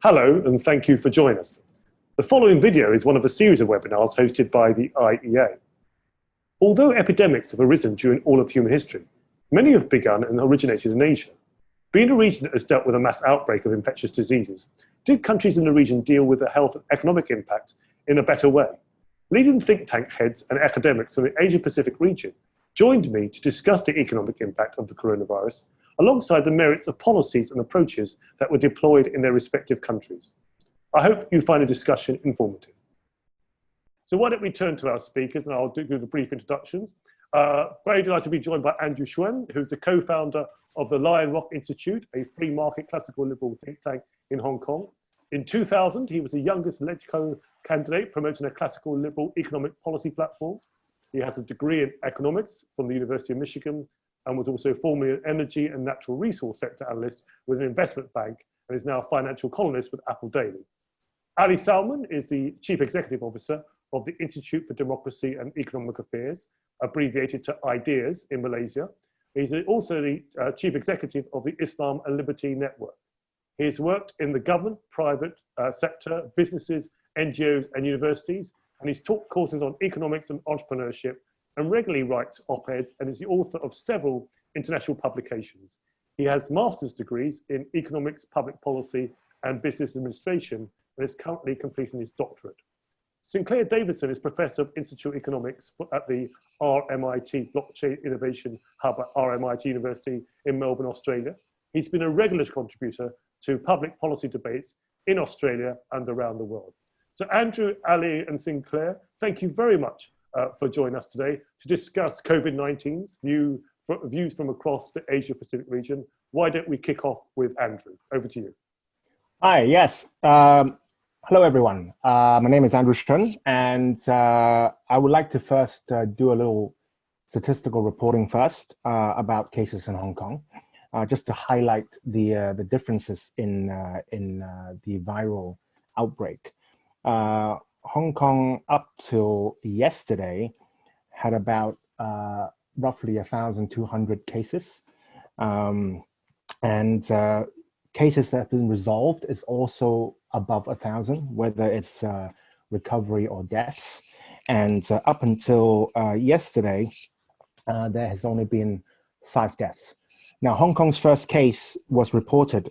Hello, and thank you for joining us. The following video is one of a series of webinars hosted by the IEA. Although epidemics have arisen during all of human history, many have begun and originated in Asia. Being a region that has dealt with a mass outbreak of infectious diseases, did countries in the region deal with the health and economic impacts in a better way? Leading think tank heads and academics from the Asia-Pacific region joined me to discuss the economic impact of the coronavirus alongside the merits of policies and approaches that were deployed in their respective countries. I hope you find the discussion informative. So why don't we turn to our speakers, and I'll do the brief introductions. Very delighted to be joined by Andrew Xuan, who's the co-founder of the Lion Rock Institute, a free market classical liberal think tank in Hong Kong. In 2000, he was the youngest LegCo candidate promoting a classical liberal economic policy platform. He has a degree in economics from the University of Michigan, and was also formerly an energy and natural resource sector analyst with an investment bank, and is now a financial columnist with Apple Daily. Ali Salman is the Chief Executive Officer of the Institute for Democracy and Economic Affairs, abbreviated to IDEAS in Malaysia. He's also the Chief Executive of the Islam and Liberty Network. He has worked in the government, private sector, businesses, NGOs and universities, and he's taught courses on economics and entrepreneurship, and regularly writes op-eds and is the author of several international publications. He has master's degrees in economics, public policy, and business administration, and is currently completing his doctorate. Sinclair Davidson is Professor of Institute of Economics at the RMIT Blockchain Innovation Hub at RMIT University in Melbourne, Australia. He's been a regular contributor to public policy debates in Australia and around the world. So Andrew, Ali, and Sinclair, thank you very much for joining us today to discuss COVID-19's views from across the Asia-Pacific region. Why don't we kick off with Andrew? Over to you. Hi, yes. Hello, everyone. My name is Andrew Shuen, and I would like to first do a little statistical reporting first about cases in Hong Kong, just to highlight the differences in the viral outbreak. Hong Kong, up till yesterday, had about roughly 1,200 cases, and cases that have been resolved is also above 1,000, whether it's recovery or deaths. And up until yesterday, there has only been 5 deaths. Now, Hong Kong's first case was reported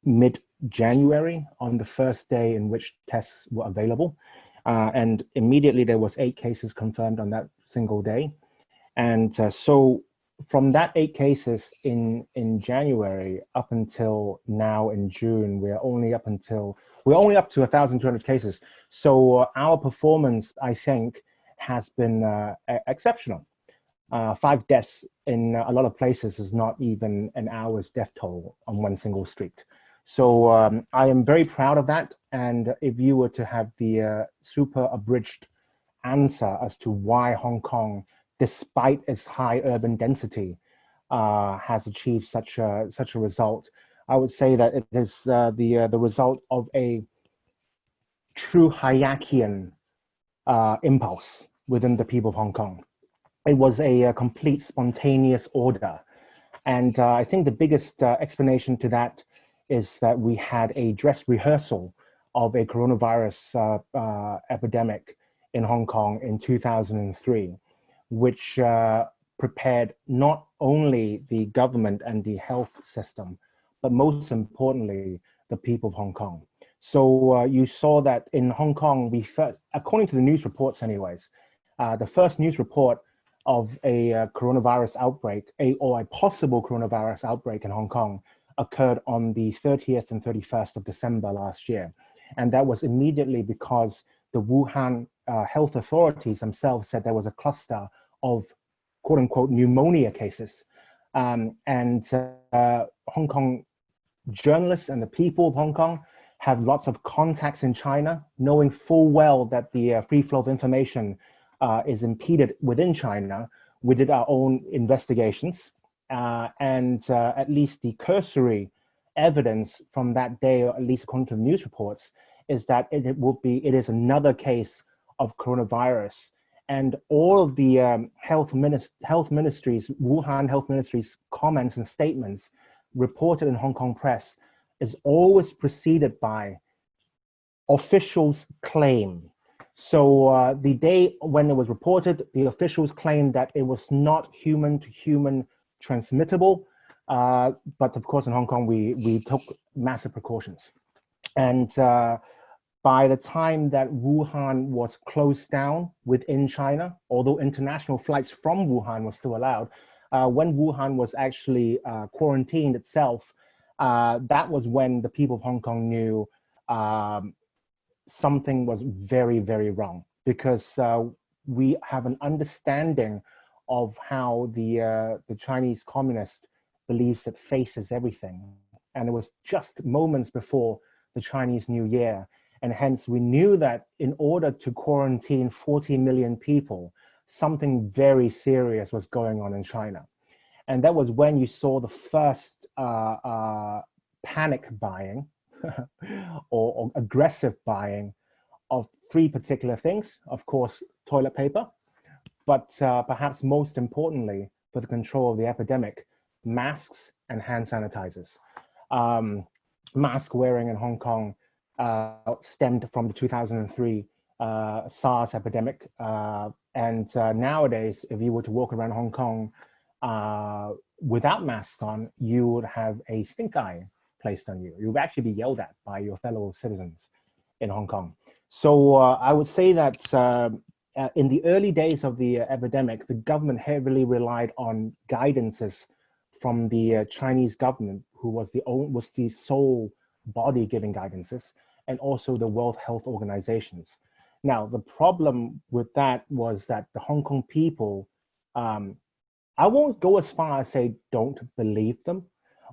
mid-January on the first day in which tests were available. And immediately there was 8 cases confirmed on that single day. And so from that 8 cases in January up until now in June, we're only up to 1,200 cases. So our performance, I think, has been exceptional. 5 deaths in a lot of places is not even an hour's death toll on one single street. So I am very proud of that. And if you were to have the super abridged answer as to why Hong Kong, despite its high urban density, has achieved such a result, I would say that it is the result of a true Hayekian impulse within the people of Hong Kong. It was a complete spontaneous order. And I think the biggest explanation to that is that we had a dress rehearsal of a coronavirus epidemic in Hong Kong in 2003, which prepared not only the government and the health system, but most importantly, the people of Hong Kong. So you saw that in Hong Kong, according to the news reports anyways, the first news report of a coronavirus outbreak, or a possible coronavirus outbreak in Hong Kong, occurred on the 30th and 31st of December last year. And that was immediately because the Wuhan health authorities themselves said there was a cluster of quote unquote pneumonia cases. And Hong Kong journalists and the people of Hong Kong have lots of contacts in China, knowing full well that the free flow of information is impeded within China. We did our own investigations. And at least the cursory evidence from that day, or at least according to the news reports, is that it is another case of coronavirus. And all of the health ministries, Wuhan health ministries' comments and statements reported in Hong Kong press is always preceded by officials claim. So the day when it was reported, the officials claimed that it was not human to human transmittable. But of course, in Hong Kong, we took massive precautions. And by the time that Wuhan was closed down within China, although international flights from Wuhan were still allowed, when Wuhan was actually quarantined itself, that was when the people of Hong Kong knew something was very, very wrong, because we have an understanding of how the Chinese communist believes that face is everything. And it was just moments before the Chinese New Year. And hence we knew that in order to quarantine 40 million people, something very serious was going on in China. And that was when you saw the first panic buying or aggressive buying of three particular things. Of course, toilet paper, but perhaps most importantly, for the control of the epidemic, masks and hand sanitizers. Mask wearing in Hong Kong stemmed from the 2003 SARS epidemic. And nowadays, if you were to walk around Hong Kong without masks on, you would have a stink eye placed on you. You would actually be yelled at by your fellow citizens in Hong Kong. So I would say that in the early days of the epidemic, the government heavily relied on guidances from the Chinese government, who was the sole body giving guidances, and also the World Health Organizations. Now, the problem with that was that the Hong Kong people, I won't go as far as say don't believe them,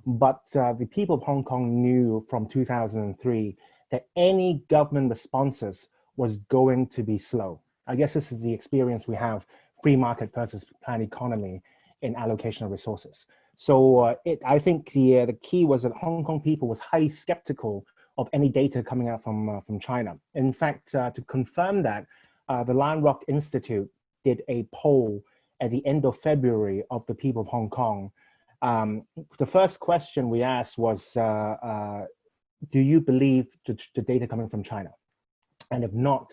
but the people of Hong Kong knew from 2003 that any government responses was going to be slow. I guess this is the experience we have, free market versus planned economy in allocation of resources. So I think the key was that Hong Kong people was highly skeptical of any data coming out from China. In fact, to confirm that, the Lion Rock Institute did a poll at the end of February of the people of Hong Kong. The first question we asked was, do you believe the data coming from China? And if not,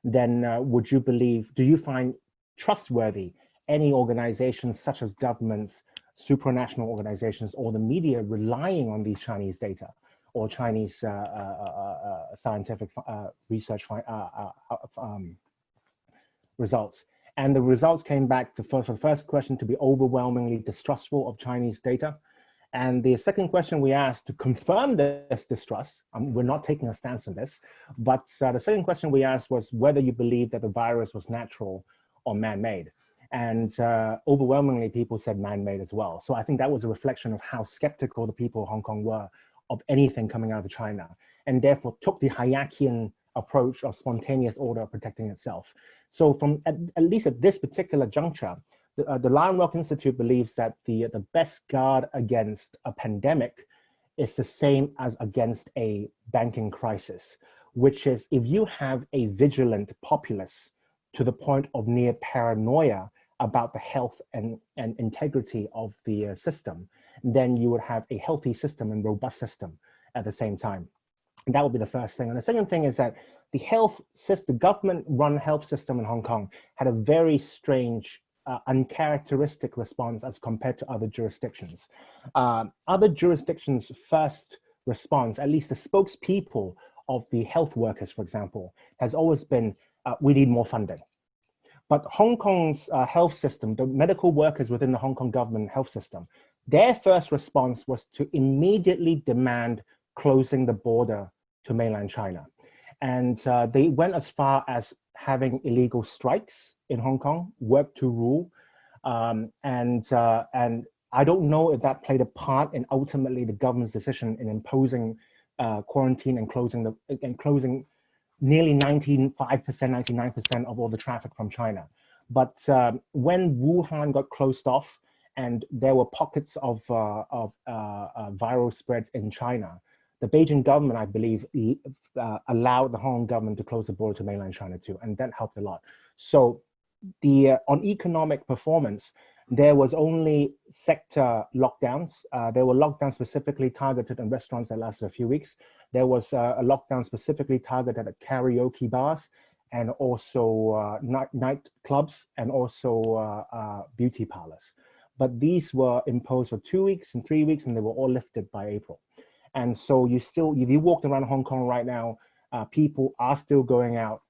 then do you find trustworthy any organizations such as governments, supranational organizations, or the media relying on these Chinese data or Chinese scientific research results? And the results came back for the first question to be overwhelmingly distrustful of Chinese data. And the second question we asked to confirm this distrust, we're not taking a stance on this, but the second question we asked was whether you believe that the virus was natural or man-made. And overwhelmingly, people said man-made as well. So I think that was a reflection of how skeptical the people of Hong Kong were of anything coming out of China, and therefore took the Hayekian approach of spontaneous order protecting itself. So from at least at this particular juncture, the Lion Rock Institute believes that the best guard against a pandemic is the same as against a banking crisis, which is if you have a vigilant populace to the point of near paranoia about the health and integrity of the system, then you would have a healthy system and robust system at the same time. And that would be the first thing. And the second thing is that the health system, the government-run health system in Hong Kong had a very strange, uncharacteristic response as compared to other jurisdictions. Other jurisdictions' first response, at least the spokespeople of the health workers, for example, has always been, we need more funding. But Hong Kong's health system, the medical workers within the Hong Kong government health system, their first response was to immediately demand closing the border to mainland China. And they went as far as having illegal strikes in Hong Kong, work to rule. And I don't know if that played a part in ultimately the government's decision in imposing quarantine and closing nearly 95%, 99% of all the traffic from China. But when Wuhan got closed off and there were pockets of viral spreads in China, the Beijing government, I believe, allowed the Hong Kong government to close the border to mainland China too, and that helped a lot. So on economic performance, There was only sector lockdowns. There were lockdowns specifically targeted on restaurants that lasted a few weeks. There was a lockdown specifically targeted at karaoke bars and also night clubs and also beauty parlors. But these were imposed for 2 weeks and 3 weeks, and they were all lifted by April. And so you still, if you walked around Hong Kong right now, people are still going out.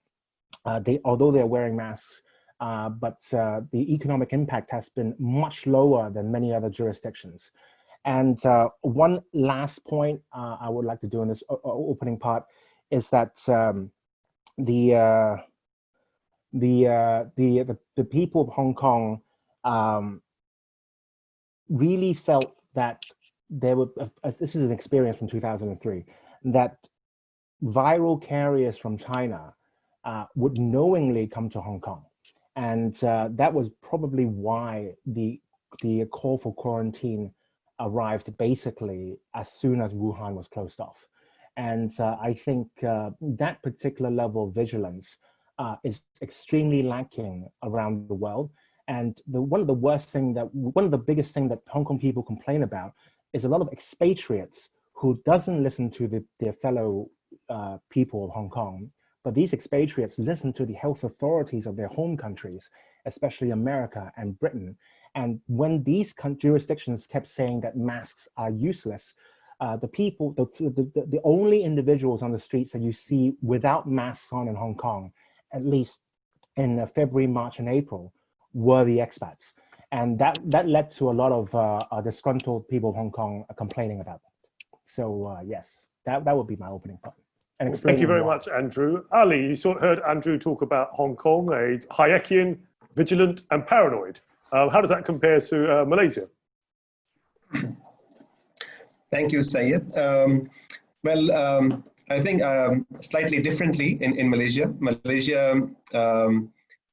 Although they're wearing masks, but the economic impact has been much lower than many other jurisdictions. And one last point I would like to do in this opening part is that the people of Hong Kong really felt that there were, this is an experience from 2003, that viral carriers from China would knowingly come to Hong Kong. And that was probably why the call for quarantine arrived basically as soon as Wuhan was closed off. And I think that particular level of vigilance is extremely lacking around the world. And one of the biggest things that Hong Kong people complain about is a lot of expatriates who doesn't listen to their fellow people of Hong Kong, but these expatriates listen to the health authorities of their home countries, especially America and Britain. And when these jurisdictions kept saying that masks are useless, the only individuals on the streets that you see without masks on in Hong Kong, at least in February, March, and April, were the expats. And that led to a lot of disgruntled people of Hong Kong complaining about that. So yes, that would be my opening point. Well, thank you very much, Andrew. Ali, you heard Andrew talk about Hong Kong, a Hayekian, vigilant, and paranoid. How does that compare to Malaysia? Thank you, Syed. I think slightly differently in Malaysia. Malaysia,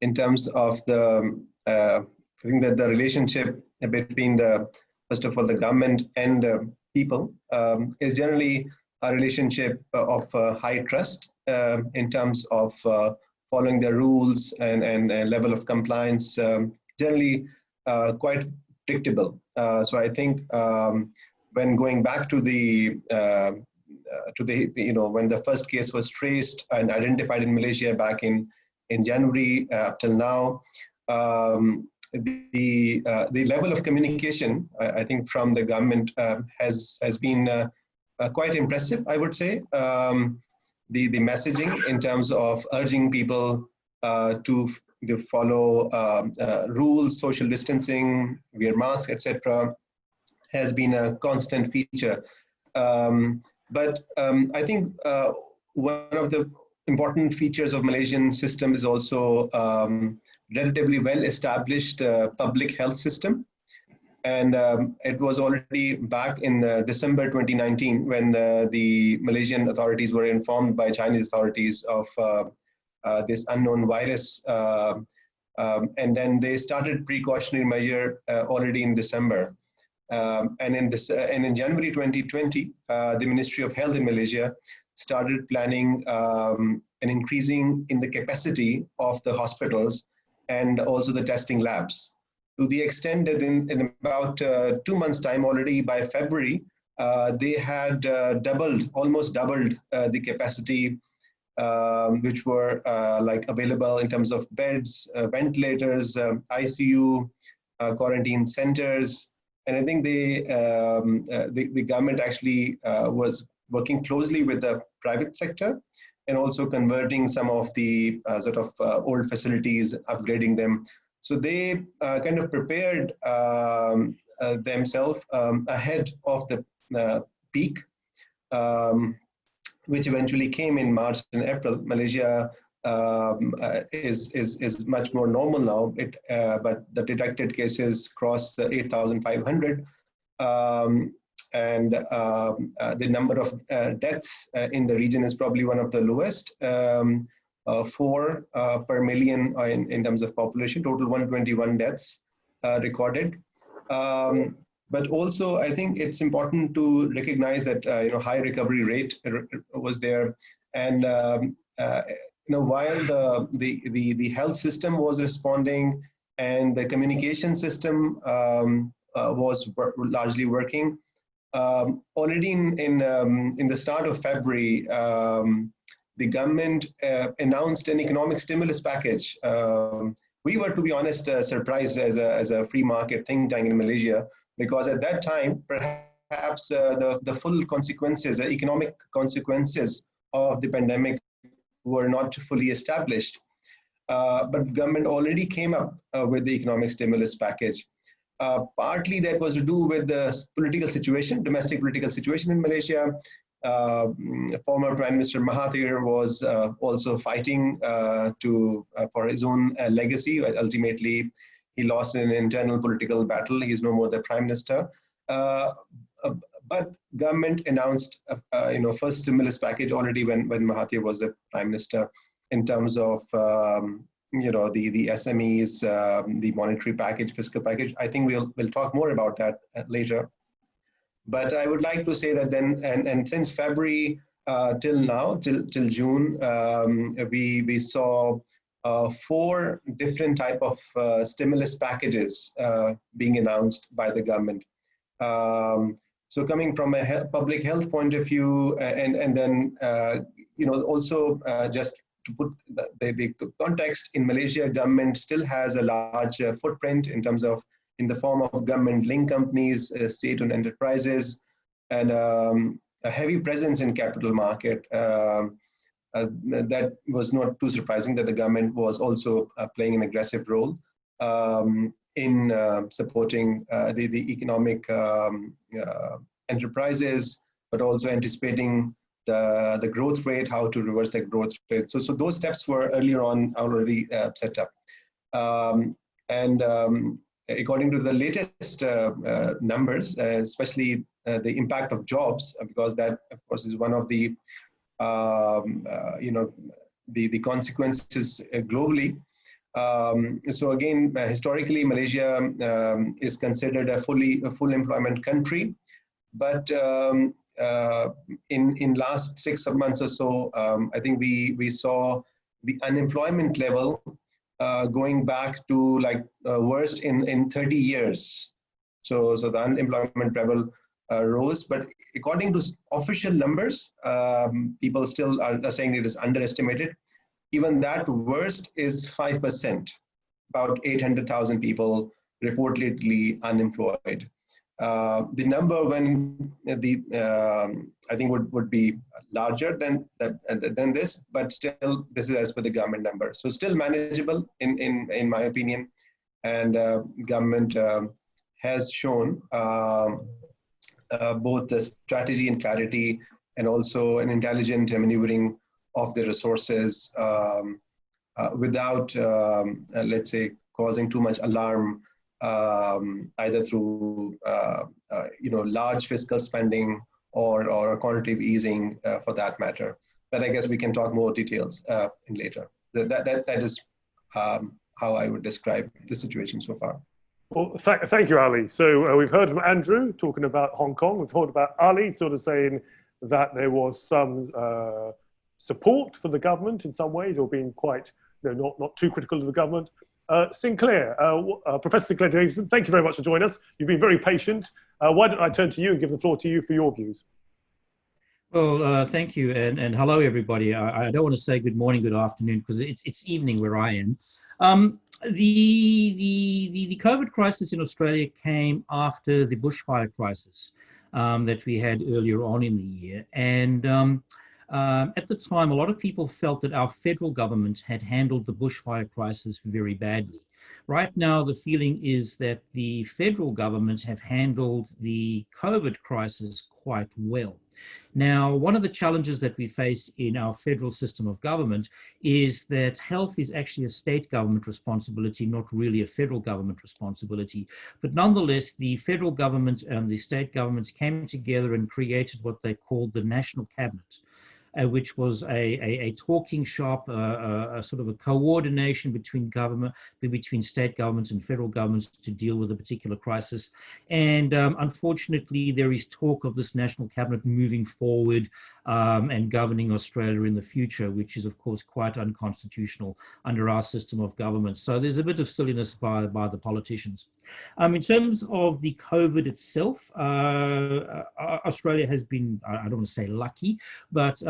in terms of I think that the relationship between first of all, the government and people is generally a relationship of high trust in terms of following the rules and level of compliance, generally quite predictable. So I think when going back to when the first case was traced and identified in Malaysia back in January up till now, the level of communication, I think, from the government has been quite impressive, I would say. The messaging in terms of urging people to follow rules, social distancing, wear masks, etc., has been a constant feature. But I think one of the important features of Malaysian system is also relatively well-established public health system. And it was already back in December 2019 when the Malaysian authorities were informed by Chinese authorities of this unknown virus. And then they started precautionary measure already in December. And in January 2020, the Ministry of Health in Malaysia started planning an increasing in the capacity of the hospitals and also the testing labs, to the extent that in about 2 months' time already, by February, they had almost doubled the capacity which were available in terms of beds, ventilators, ICU, quarantine centers. And I think the government actually was working closely with the private sector and also converting some of the old facilities, upgrading them. So they kind of prepared themselves ahead of the peak, which eventually came in March and April. Malaysia is much more normal now, but the detected cases crossed the 8,500. And the number of deaths in the region is probably one of the lowest, 4 per million in terms of population, total 121 deaths recorded. But also, I think it's important to recognize that high recovery rate was there, and while the health system was responding and the communication system was largely working. Already in the start of February, the government announced an economic stimulus package. We were, to be honest, surprised as a free market think tank in Malaysia, because at that time, perhaps the full consequences, the economic consequences of the pandemic were not fully established. But government already came up with the economic stimulus package. Partly that was to do with the political situation, domestic political situation in Malaysia. Former Prime Minister Mahathir was also fighting for his own legacy. Ultimately, he lost an internal political battle. He is no more the Prime Minister. But government announced, first stimulus package already when Mahathir was the Prime Minister, in terms of the SMEs, the monetary package, fiscal package. I think we'll talk more about that later. But I would like to say that then, and since February till now, till June, we saw 4 different type of stimulus packages being announced by the government. So coming from a public health point of view, and then also just to put the context, in Malaysia, government still has a large footprint in terms of, in the form of government-linked companies, state-owned enterprises, and a heavy presence in capital market. That was not too surprising that the government was also playing an aggressive role in supporting the economic enterprises, but also anticipating the growth rate, how to reverse that growth rate. So those steps were earlier on already set up. According to the latest numbers, especially the impact of jobs, because that, of course, is one of the the consequences globally. So again, historically, Malaysia is considered a full employment country, but in last 6 months or so, I think we saw the unemployment level going back to like worst in 30 years. So the unemployment level rose, but according to official numbers, people still are saying it is underestimated. Even that worst is 5%, about 800,000 people reportedly unemployed. The number when I think would be larger than this, but still this is as per the government number. So still manageable in my opinion, and government has shown both the strategy and clarity, and also an intelligent maneuvering of the resources without, let's say, causing too much alarm, either through large fiscal spending or quantitative easing for that matter. But I guess we can talk more details in later. That is how I would describe the situation so far. Well, thank you, Ali. So we've heard from Andrew talking about Hong Kong. We've heard about Ali sort of saying that there was some support for the government in some ways, or being quite, not too critical of the government. Sinclair, Professor Sinclair Davidson, thank you very much for joining us. You've been very patient. Why don't I turn to you and give the floor to you for your views? Well, thank you, and hello, everybody. I don't want to say good morning, good afternoon, because it's evening where I am. The COVID crisis in Australia came after the bushfire crisis that we had earlier on in the year, and at the time, a lot of people felt that our federal government had handled the bushfire crisis very badly. Right now, the feeling is that the federal government have handled the COVID crisis quite well. Now, one of the challenges that we face in our federal system of government is that health is actually a state government responsibility, not really a federal government responsibility. But nonetheless, the federal government and the state governments came together and created what they called the National Cabinet, which was a talking shop, a sort of a coordination between state governments and federal governments to deal with a particular crisis. And unfortunately, there is talk of this national cabinet moving forward and governing Australia in the future, which is of course quite unconstitutional under our system of government. So there's a bit of silliness by the politicians. In terms of the COVID itself, Australia has been, I don't want to say lucky, but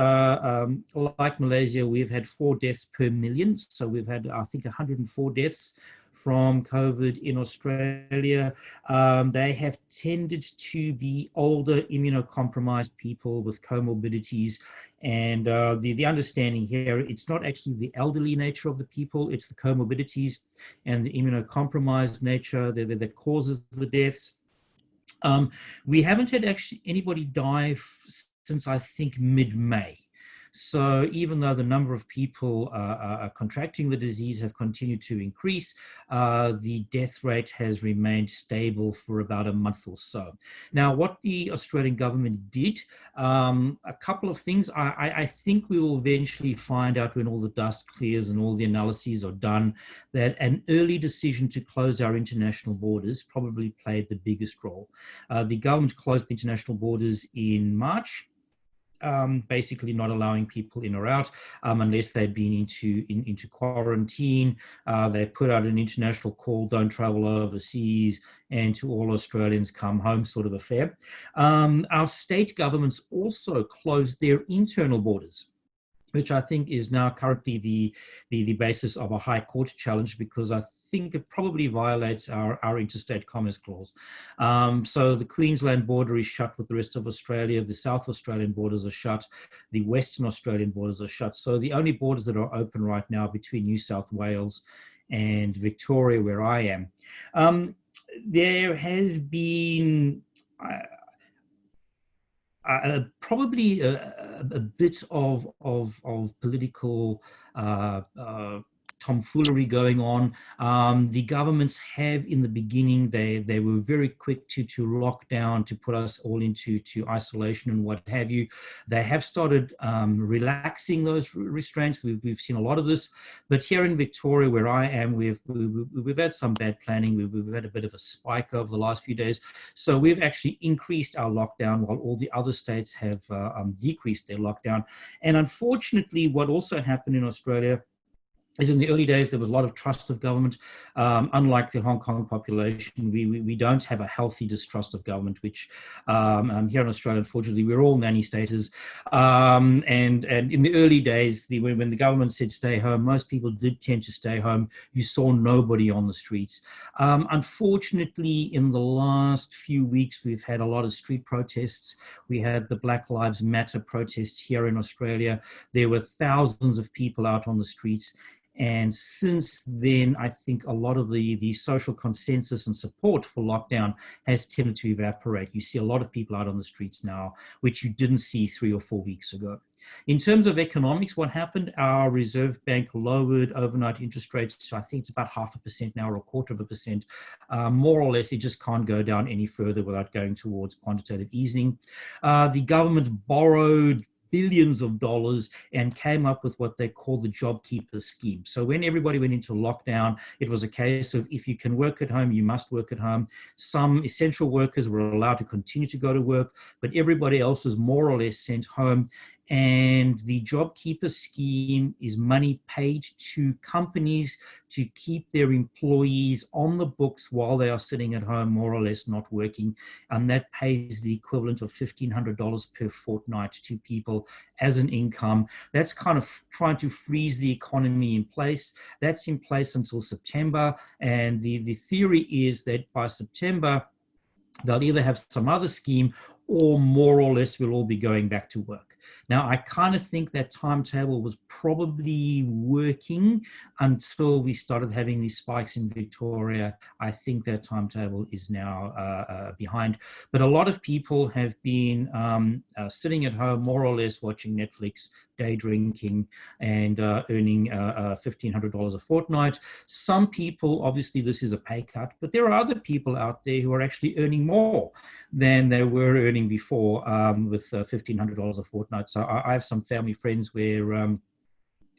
like Malaysia, we've had 4 deaths per million. So we've had, I think, 104 deaths from COVID in Australia. They have tended to be older, immunocompromised people with comorbidities. And the understanding here, it's not actually the elderly nature of the people, it's the comorbidities and the immunocompromised nature that causes the deaths. We haven't had actually anybody die since, I think, mid-May. So even though the number of people contracting the disease have continued to increase, the death rate has remained stable for about a month or so. Now, what the Australian government did, a couple of things. I think we will eventually find out when all the dust clears and all the analyses are done that an early decision to close our international borders probably played the biggest role. The government closed the international borders in March. Basically not allowing people in or out unless they'd been into quarantine. They put out an international call, don't travel overseas, and to all Australians come home sort of affair. Our state governments also closed their internal borders, which I think is now currently the basis of a High Court challenge, because I think it probably violates our interstate commerce clause. So the Queensland border is shut with the rest of Australia. The South Australian borders are shut. The Western Australian borders are shut. So the only borders that are open right now are between New South Wales and Victoria, where I am. There has been probably a bit of political tomfoolery going on. The governments have, in the beginning, they were very quick to lock down, to put us all into isolation and what have you. They have started relaxing those restraints. We've seen a lot of this, but here in Victoria, where I am, we've had some bad planning. We've had a bit of a spike over the last few days. So we've actually increased our lockdown while all the other states have decreased their lockdown. And unfortunately, what also happened in Australia is in the early days, there was a lot of trust of government. Unlike the Hong Kong population, we don't have a healthy distrust of government, which here in Australia, unfortunately, we're all nanny staters. And in the early days, when the government said stay home, most people did tend to stay home. You saw nobody on the streets. Unfortunately, in the last few weeks, we've had a lot of street protests. We had the Black Lives Matter protests here in Australia. There were thousands of people out on the streets. And since then, I think a lot of the social consensus and support for lockdown has tended to evaporate. You see a lot of people out on the streets now, which you didn't see 3 or 4 weeks ago. In terms of economics, what happened? Our Reserve Bank lowered overnight interest rates. So I think it's about 0.5% now, or 0.25%. More or less, it just can't go down any further without going towards quantitative easing. The government borrowed billions of dollars and came up with what they call the JobKeeper scheme. So when everybody went into lockdown, it was a case of if you can work at home, you must work at home. Some essential workers were allowed to continue to go to work, but everybody else was more or less sent home. And the JobKeeper scheme is money paid to companies to keep their employees on the books while they are sitting at home, more or less not working. And that pays the equivalent of $1,500 per fortnight to people as an income. That's kind of trying to freeze the economy in place. That's in place until September. And the theory is that by September, they'll either have some other scheme or more or less we'll all be going back to work. Now, I kind of think that timetable was probably working until we started having these spikes in Victoria. I think that timetable is now behind. But a lot of people have been sitting at home, more or less watching Netflix, day drinking, and earning $1,500 a fortnight. Some people, obviously this is a pay cut, but there are other people out there who are actually earning more than they were earning before with $1,500 a fortnight. So I have some family friends where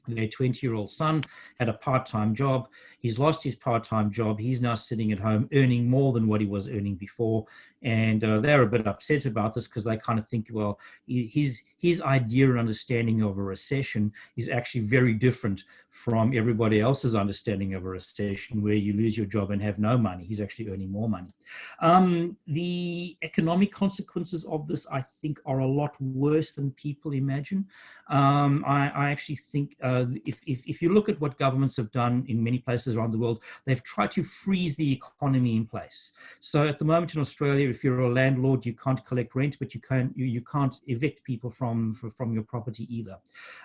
Their 20-year-old son had a part-time job. He's lost his part-time job. He's now sitting at home earning more than what he was earning before. And they're a bit upset about this because they kind of think, well, his idea and understanding of a recession is actually very different from everybody else's understanding of a recession, where you lose your job and have no money. He's actually earning more money. The economic consequences of this, I think, are a lot worse than people imagine. I actually think if you look at what governments have done in many places around the world, they've tried to freeze the economy in place. So at the moment in Australia, if you're a landlord, you can't collect rent, but you can't evict people from your property either.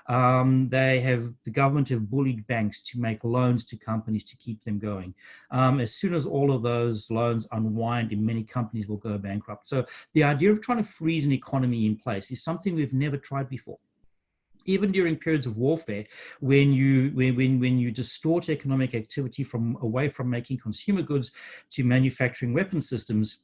The government have bullied banks to make loans to companies to keep them going. As soon as all of those loans unwind, many companies will go bankrupt. So the idea of trying to freeze an economy in place is something we've never tried before. Even during periods of warfare, when you distort economic activity away from making consumer goods to manufacturing weapon systems,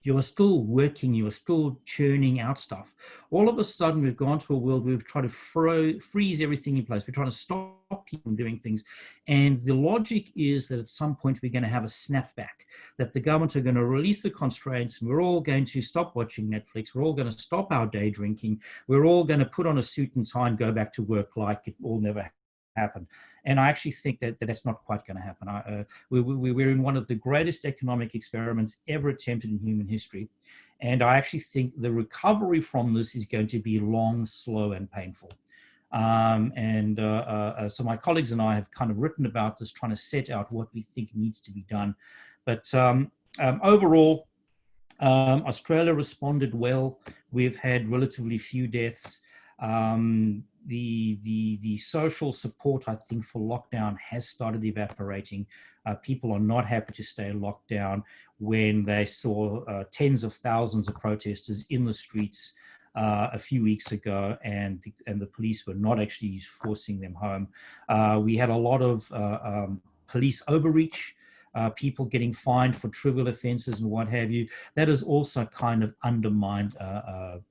you are still working, you are still churning out stuff. All of a sudden, we've gone to a world where we've tried to freeze everything in place. We're trying to stop people from doing things. And the logic is that at some point, we're going to have a snapback, that the government are going to release the constraints, and we're all going to stop watching Netflix. We're all going to stop our day drinking. We're all going to put on a suit and tie and go back to work like it all never happen. And I actually think that that's not quite going to happen. We're in one of the greatest economic experiments ever attempted in human history. And I actually think the recovery from this is going to be long, slow, and painful. So my colleagues and I have kind of written about this, trying to set out what we think needs to be done. But overall, Australia responded well. We've had relatively few deaths. The social support, I think, for lockdown has started evaporating. People are not happy to stay locked down when they saw tens of thousands of protesters in the streets a few weeks ago, and the police were not actually forcing them home. We had a lot of police overreach. People getting fined for trivial offences and what have you. That has also kind of undermined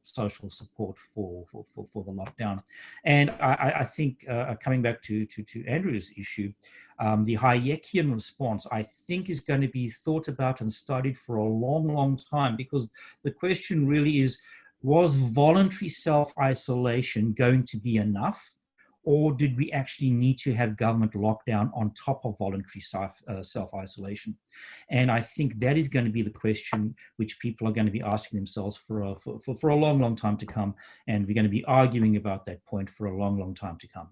social support for the lockdown. And I think coming back to Andrew's issue, the Hayekian response, I think, is going to be thought about and studied for a long, long time, because the question really is, was voluntary self-isolation going to be enough? Or did we actually need to have government lockdown on top of voluntary self-isolation? And I think that is going to be the question which people are going to be asking themselves for a long, long time to come. And we're going to be arguing about that point for a long, long time to come.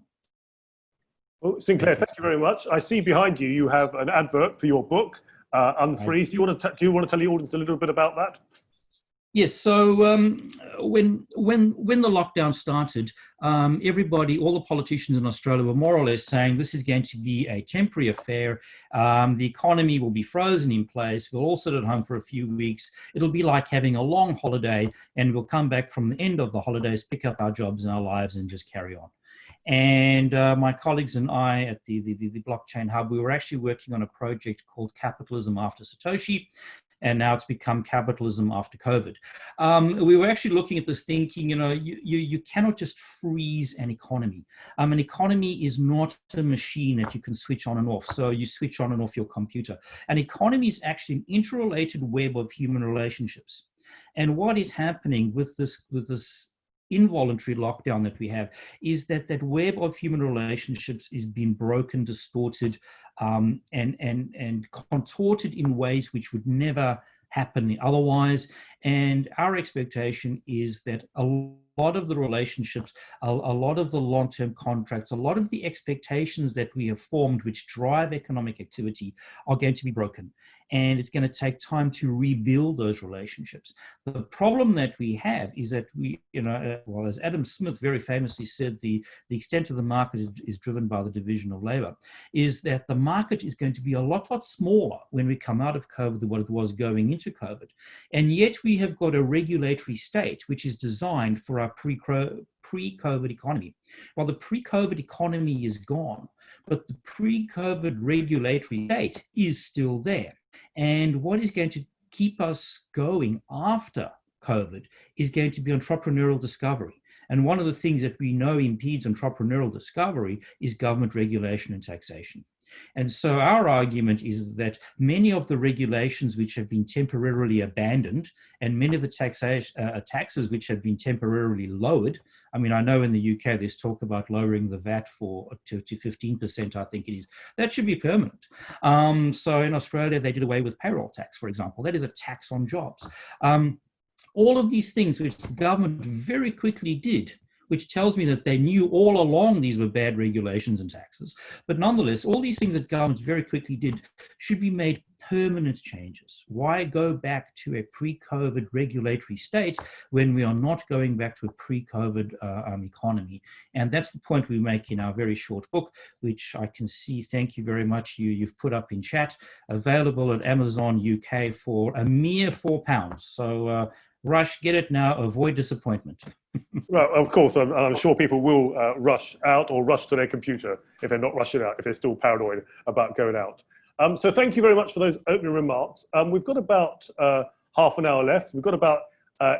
Well, Sinclair, thank you very much. I see behind you, you have an advert for your book, Unfreeze. Do you want to tell the audience a little bit about that? Yes. So when the lockdown started, everybody, all the politicians in Australia were more or less saying this is going to be a temporary affair. The economy will be frozen in place. We'll all sit at home for a few weeks. It'll be like having a long holiday, and we'll come back from the end of the holidays, pick up our jobs and our lives, and just carry on. And my colleagues and I at the Blockchain Hub, we were actually working on a project called Capitalism After Satoshi. And now it's become capitalism after COVID. We were actually looking at this thinking, you cannot just freeze an economy. An economy is not a machine that you can switch on and off. So you switch on and off your computer. An economy is actually an interrelated web of human relationships. And what is happening with this involuntary lockdown that we have is that web of human relationships is being broken, distorted, and contorted in ways which would never happen otherwise. And our expectation is that a lot of the relationships, a lot of the long-term contracts, a lot of the expectations that we have formed which drive economic activity are going to be broken. And it's going to take time to rebuild those relationships. The problem that we have is that well, as Adam Smith very famously said, the extent of the market is driven by the division of labor, is that the market is going to be a lot smaller when we come out of COVID than what it was going into COVID. And yet we have got a regulatory state which is designed for our pre-COVID economy. Well, the pre-COVID economy is gone, but the pre-COVID regulatory state is still there. And what is going to keep us going after COVID is going to be entrepreneurial discovery. And one of the things that we know impedes entrepreneurial discovery is government regulation and taxation. And so our argument is that many of the regulations which have been temporarily abandoned and many of the taxes which have been temporarily lowered, I mean, I know in the UK there's talk about lowering the VAT to 15%, I think it is. That should be permanent. So in Australia, they did away with payroll tax, for example. That is a tax on jobs. All of these things which the government very quickly did, which tells me that they knew all along these were bad regulations and taxes. But nonetheless, all these things that governments very quickly did should be made permanent changes. Why go back to a pre-COVID regulatory state when we are not going back to a pre-COVID economy? And that's the point we make in our very short book, which I can see, thank you very much, you've put up in chat, available at Amazon UK for a mere £4. So rush, get it now, avoid disappointment. Well, of course, I'm sure people will rush out or rush to their computer if they're not rushing out, if they're still paranoid about going out. So thank you very much for those opening remarks. We've got about half an hour left. We've got about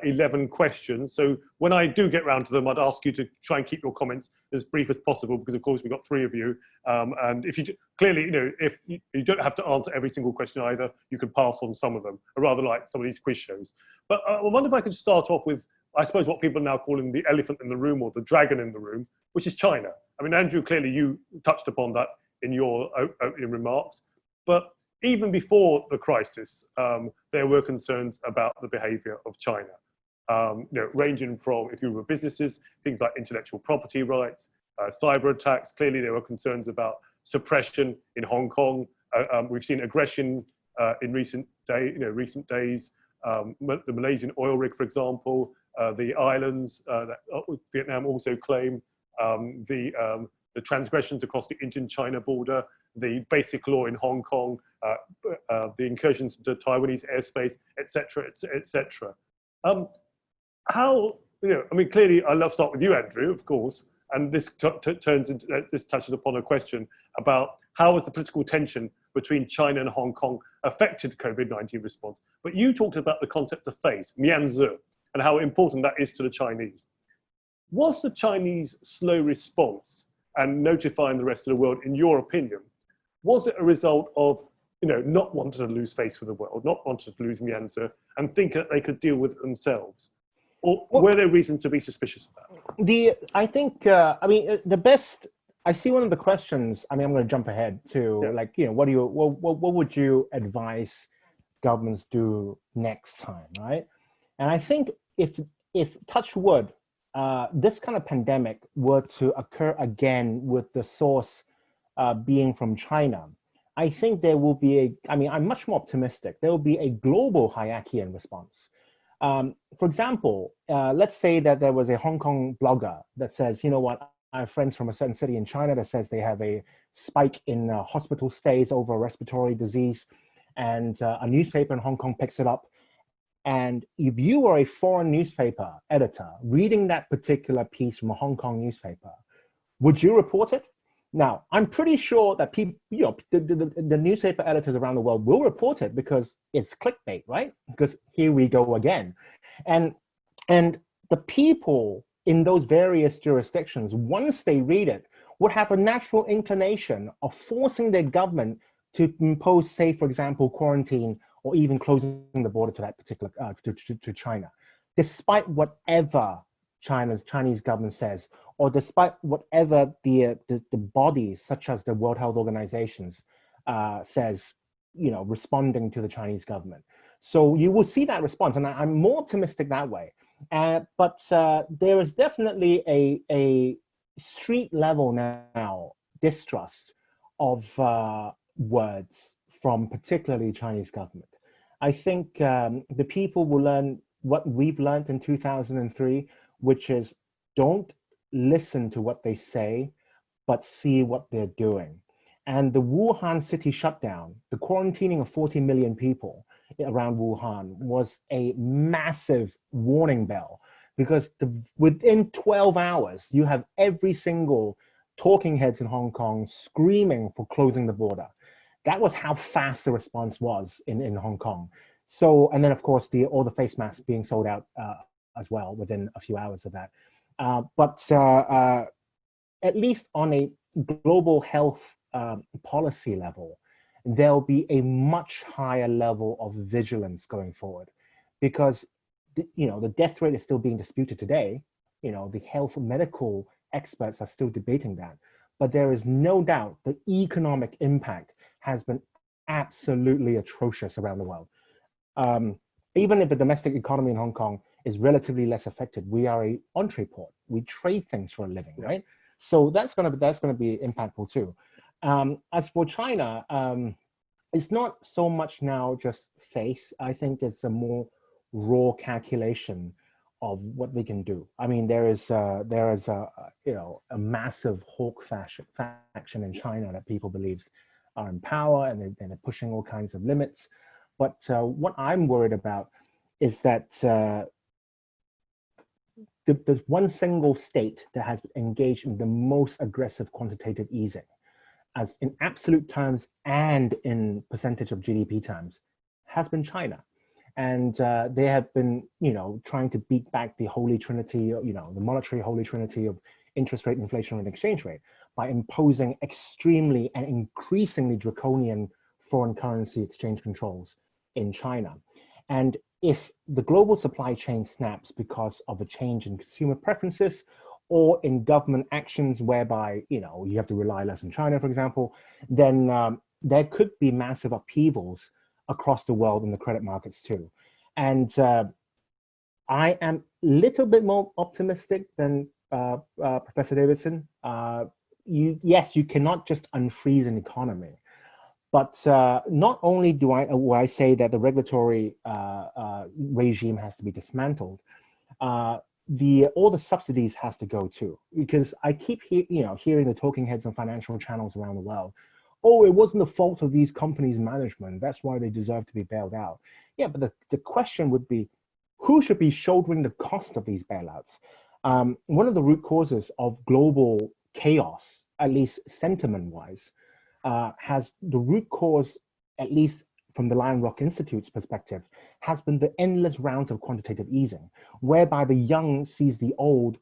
11 questions. So when I do get round to them, I'd ask you to try and keep your comments as brief as possible, because of course we've got 3 of you. And if you clearly, if you don't have to answer every single question either, you can pass on some of them, or rather like some of these quiz shows. But I wonder if I could start off with, I suppose, what people are now calling the elephant in the room or the dragon in the room, which is China. I mean, Andrew, clearly you touched upon that in your opening remarks. But even before the crisis, there were concerns about the behavior of China, ranging from, if you were businesses, things like intellectual property rights, cyber attacks. Clearly, there were concerns about suppression in Hong Kong. We've seen aggression in recent days. The Malaysian oil rig, for example, the islands that Vietnam also claim, the transgressions across the Indian-China border, the basic law in Hong Kong, the incursions into Taiwanese airspace, etc., etc. How, I mean, clearly, I'll start with you, Andrew, of course, and this this touches upon a question about how has the political tension between China and Hong Kong affected COVID-19 response. But you talked about the concept of phase, mianzi, and how important that is to the Chinese. Was the Chinese slow response and notifying the rest of the world, in your opinion, was it a result of not wanting to lose face with the world, not wanting to lose mianzi, and thinking that they could deal with it themselves? Or were there reasons to be suspicious of that? I think, the best, I see one of the questions, I mean, I'm going to jump ahead to, what would you advise governments do next time, right? And I think if touch wood, this kind of pandemic were to occur again with the source being from China, I think there will be I'm much more optimistic. There will be a global Hayekian response. For example, let's say that there was a Hong Kong blogger that says, you know what, I have friends from a certain city in China that says they have a spike in hospital stays over a respiratory disease, and a newspaper in Hong Kong picks it up. And if you were a foreign newspaper editor reading that particular piece from a Hong Kong newspaper, would you report it? Now, I'm pretty sure that people, the newspaper editors around the world will report it because it's clickbait, right? Because here we go again. And the people in those various jurisdictions, once they read it, would have a natural inclination of forcing their government to impose, say, for example, quarantine or even closing the border to that particular, to China, despite whatever Chinese government says, or despite whatever the bodies such as the World Health Organizations says, responding to the Chinese government. So you will see that response, and I'm more optimistic that way. But there is definitely a street level now distrust of words from particularly Chinese government. I think the people will learn what we've learned in 2003, which is don't listen to what they say, but see what they're doing. And the Wuhan city shutdown, the quarantining of 40 million people around Wuhan was a massive warning bell, because within 12 hours, you have every single talking heads in Hong Kong screaming for closing the border. That was how fast the response was in Hong Kong. So, and then of course, all the face masks being sold out as well within a few hours of that. But at least on a global health policy level, there'll be a much higher level of vigilance going forward, because the death rate is still being disputed today. The health medical experts are still debating that, but there is no doubt the economic impact has been absolutely atrocious around the world. Even if the domestic economy in Hong Kong is relatively less affected, we are a entree port. We trade things for a living, right? So that's gonna be impactful too. As for China, it's not so much now just face. I think it's a more raw calculation of what they can do. I mean, there is a massive hawk faction in China that people believe are in power, and they're pushing all kinds of limits. But what I'm worried about is that there's one single state that has engaged in the most aggressive quantitative easing, as in absolute terms and in percentage of GDP terms, has been China. And they have been, trying to beat back the holy trinity, the monetary holy trinity of interest rate, inflation, and exchange rate by imposing extremely and increasingly draconian foreign currency exchange controls in China. And if the global supply chain snaps because of a change in consumer preferences or in government actions whereby, you have to rely less on China, for example, then there could be massive upheavals across the world in the credit markets too. And I am a little bit more optimistic than Professor Davidson. Yes, you cannot just unfreeze an economy, but not only do I say that the regulatory regime has to be dismantled, all the subsidies has to go too, because I keep hearing the talking heads on financial channels around the world. Oh, it wasn't the fault of these companies' management. That's why they deserve to be bailed out. Yeah, but the question would be, who should be shouldering the cost of these bailouts? One of the root causes of global chaos, at least sentiment-wise, has the root cause, at least from the Lion Rock Institute's perspective, has been the endless rounds of quantitative easing, whereby the young sees the old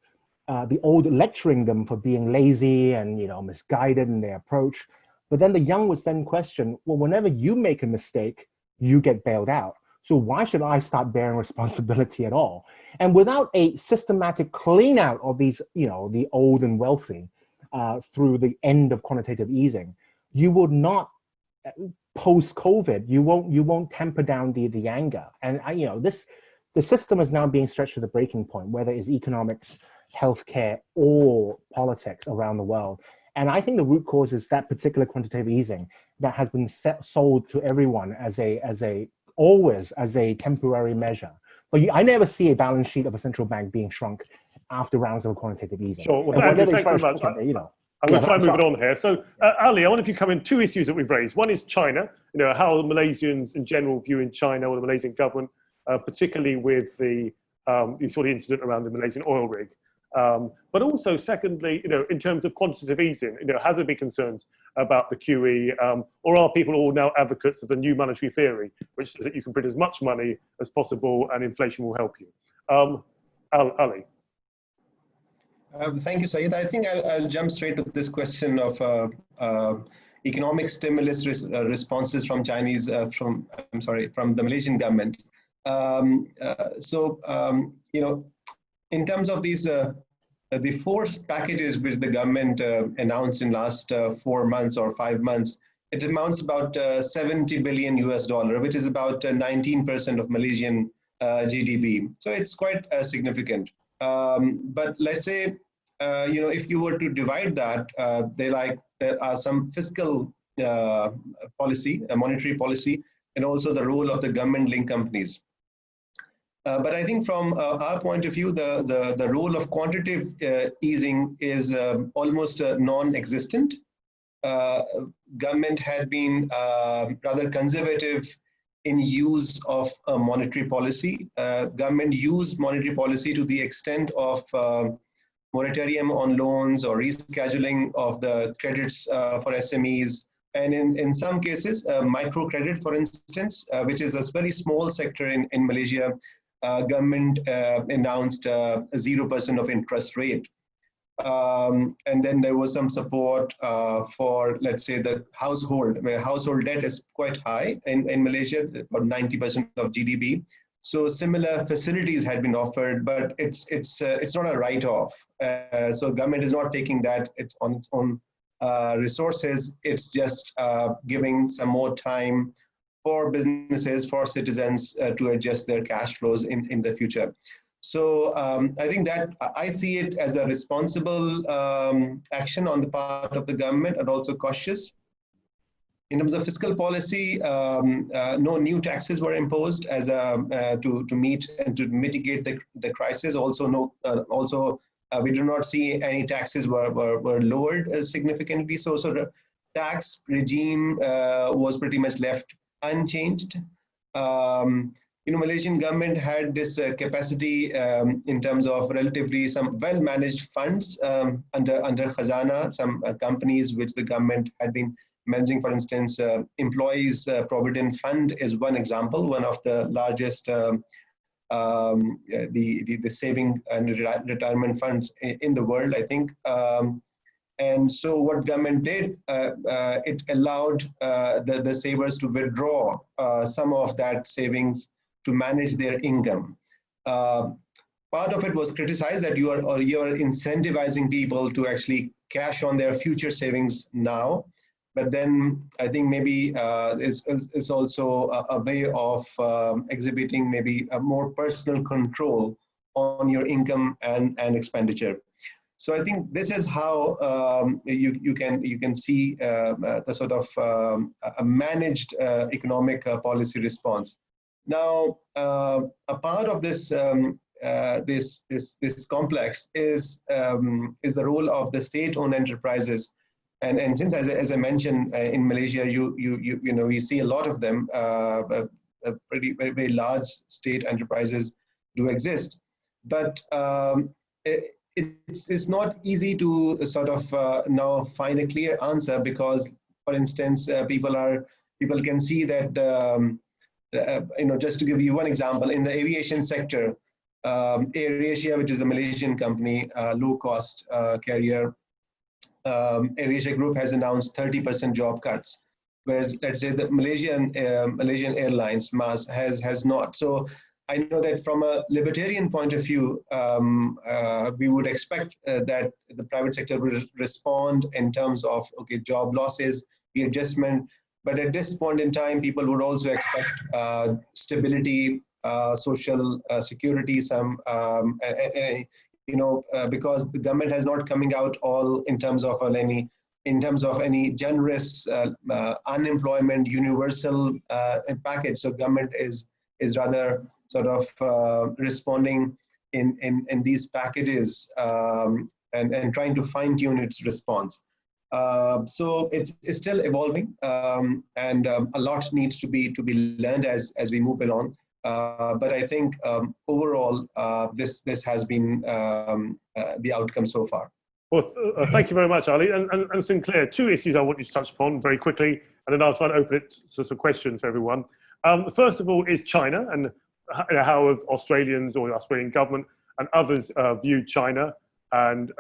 lecturing them for being lazy and misguided in their approach. But then the young would then question, well, whenever you make a mistake, you get bailed out. So why should I start bearing responsibility at all? And without a systematic clean out of these, the old and wealthy through the end of quantitative easing, you would not, post-COVID, you won't temper down the anger. And the system is now being stretched to the breaking point, whether it's economics, healthcare, or politics around the world. And I think the root cause is that particular quantitative easing that has been sold to everyone as a temporary measure. But I never see a balance sheet of a central bank being shrunk after rounds of quantitative easing. Sure. Well, Andrew, thanks so much. I'm going to try and move it on here. So, Ali, I wonder if you come in two issues that we've raised. One is China, how the Malaysians in general view in China or the Malaysian government, particularly with the sort of incident around the Malaysian oil rig. But also, secondly, in terms of quantitative easing, has there been concerns about the QE, or are people all now advocates of the new monetary theory, which says that you can print as much money as possible and inflation will help you? Ali. Thank you, Syed. I think I'll jump straight to this question of economic stimulus responses from from the Malaysian government. In terms of these, the 4 packages which the government announced in last 4 months or 5 months, it amounts about $70 billion US, which is about 19% of Malaysian GDP. So it's quite significant. But let's say, if you were to divide that, there are some fiscal policy, monetary policy, and also the role of the government-linked companies. But I think from our point of view, the role of quantitative easing is almost non-existent. Government had been rather conservative in use of monetary policy. Government used monetary policy to the extent of moratorium on loans or rescheduling of the credits for SMEs. And in some cases, microcredit, for instance, which is a very small sector in Malaysia, government announced a 0% of interest rate. And then there was some support for, let's say, the household. I mean, household debt is quite high in Malaysia, about 90% of GDP. So similar facilities had been offered, but it's not a write-off. So government is not taking that. It's on its own resources. It's just giving some more time for businesses, for citizens to adjust their cash flows in the future. So I think that I see it as a responsible action on the part of the government, and also cautious. In terms of fiscal policy, no new taxes were imposed as to meet and to mitigate the crisis. Also, we do not see any taxes were lowered significantly. So the tax regime was pretty much left unchanged. Malaysian government had this capacity in terms of relatively some well-managed funds under Khazanah, some companies which the government had been managing. For instance, Employees Provident Fund is one example, one of the largest the saving and retirement funds in the world, I think. And so what government did, it allowed the savers to withdraw some of that savings to manage their income. Part of it was criticized that you are incentivizing people to actually cash on their future savings now. But then I think maybe it's also a way of exhibiting maybe a more personal control on your income and expenditure. So I think this is how you can see the sort of a managed economic policy response. Now, a part of this this complex is the role of the state-owned enterprises, and since as I mentioned in Malaysia, we see a lot of them, very large state enterprises do exist, but it's not easy to sort of now find a clear answer, because, for instance, people can see that. Just to give you one example, in the aviation sector, AirAsia, which is a Malaysian company, low-cost carrier, AirAsia Group has announced 30% job cuts, whereas, let's say, the Malaysian Airlines, MAS, has not. So I know that from a libertarian point of view, we would expect that the private sector will respond in terms of, okay, job losses, readjustment. But at this point in time, people would also expect stability, social security, because the government has not coming out all in terms of any generous unemployment universal package. So government is rather sort of responding in these packages and trying to fine tune its response. So it's still evolving, and a lot needs to be learned as we move along. But I think overall, this has been the outcome so far. Well, thank you very much, Ali. And Sinclair, two issues I want you to touch upon very quickly, and then I'll try to open it to some questions for everyone. First of all is China, and how have Australians or the Australian government and others viewed China, and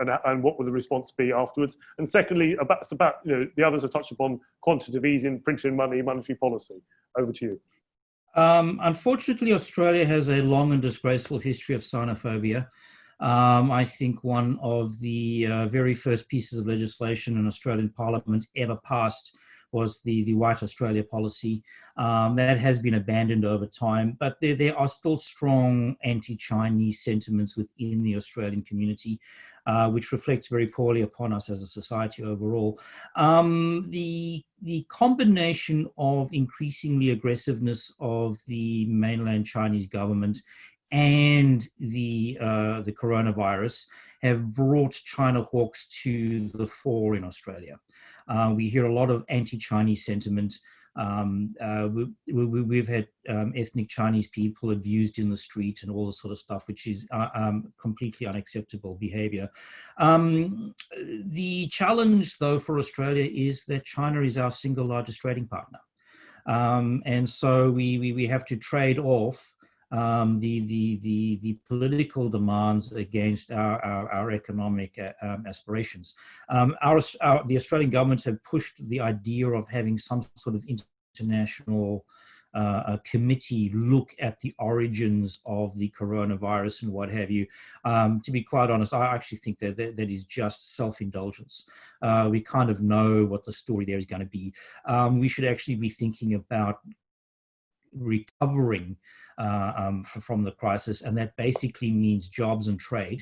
what will the response be afterwards? And secondly, about the others have touched upon quantitative easing, printing money, monetary policy. Over to you. Unfortunately, Australia has a long and disgraceful history of xenophobia. I think one of the very first pieces of legislation in Australian Parliament ever passed was the White Australia policy. That has been abandoned over time, but there are still strong anti-Chinese sentiments within the Australian community, which reflects very poorly upon us as a society overall. The combination of increasingly aggressiveness of the mainland Chinese government and the coronavirus have brought China hawks to the fore in Australia. We hear a lot of anti-Chinese sentiment. We've had ethnic Chinese people abused in the street and all this sort of stuff, which is completely unacceptable behavior. The challenge, though, for Australia is that China is our single largest trading partner. And so we have to trade off the political demands against our economic aspirations. The Australian government have pushed the idea of having some sort of international committee look at the origins of the coronavirus and what have you. To be quite honest, I actually think that is just self-indulgence. We kind of know what the story there is going to be. We should actually be thinking about recovering from the crisis, and that basically means jobs and trade.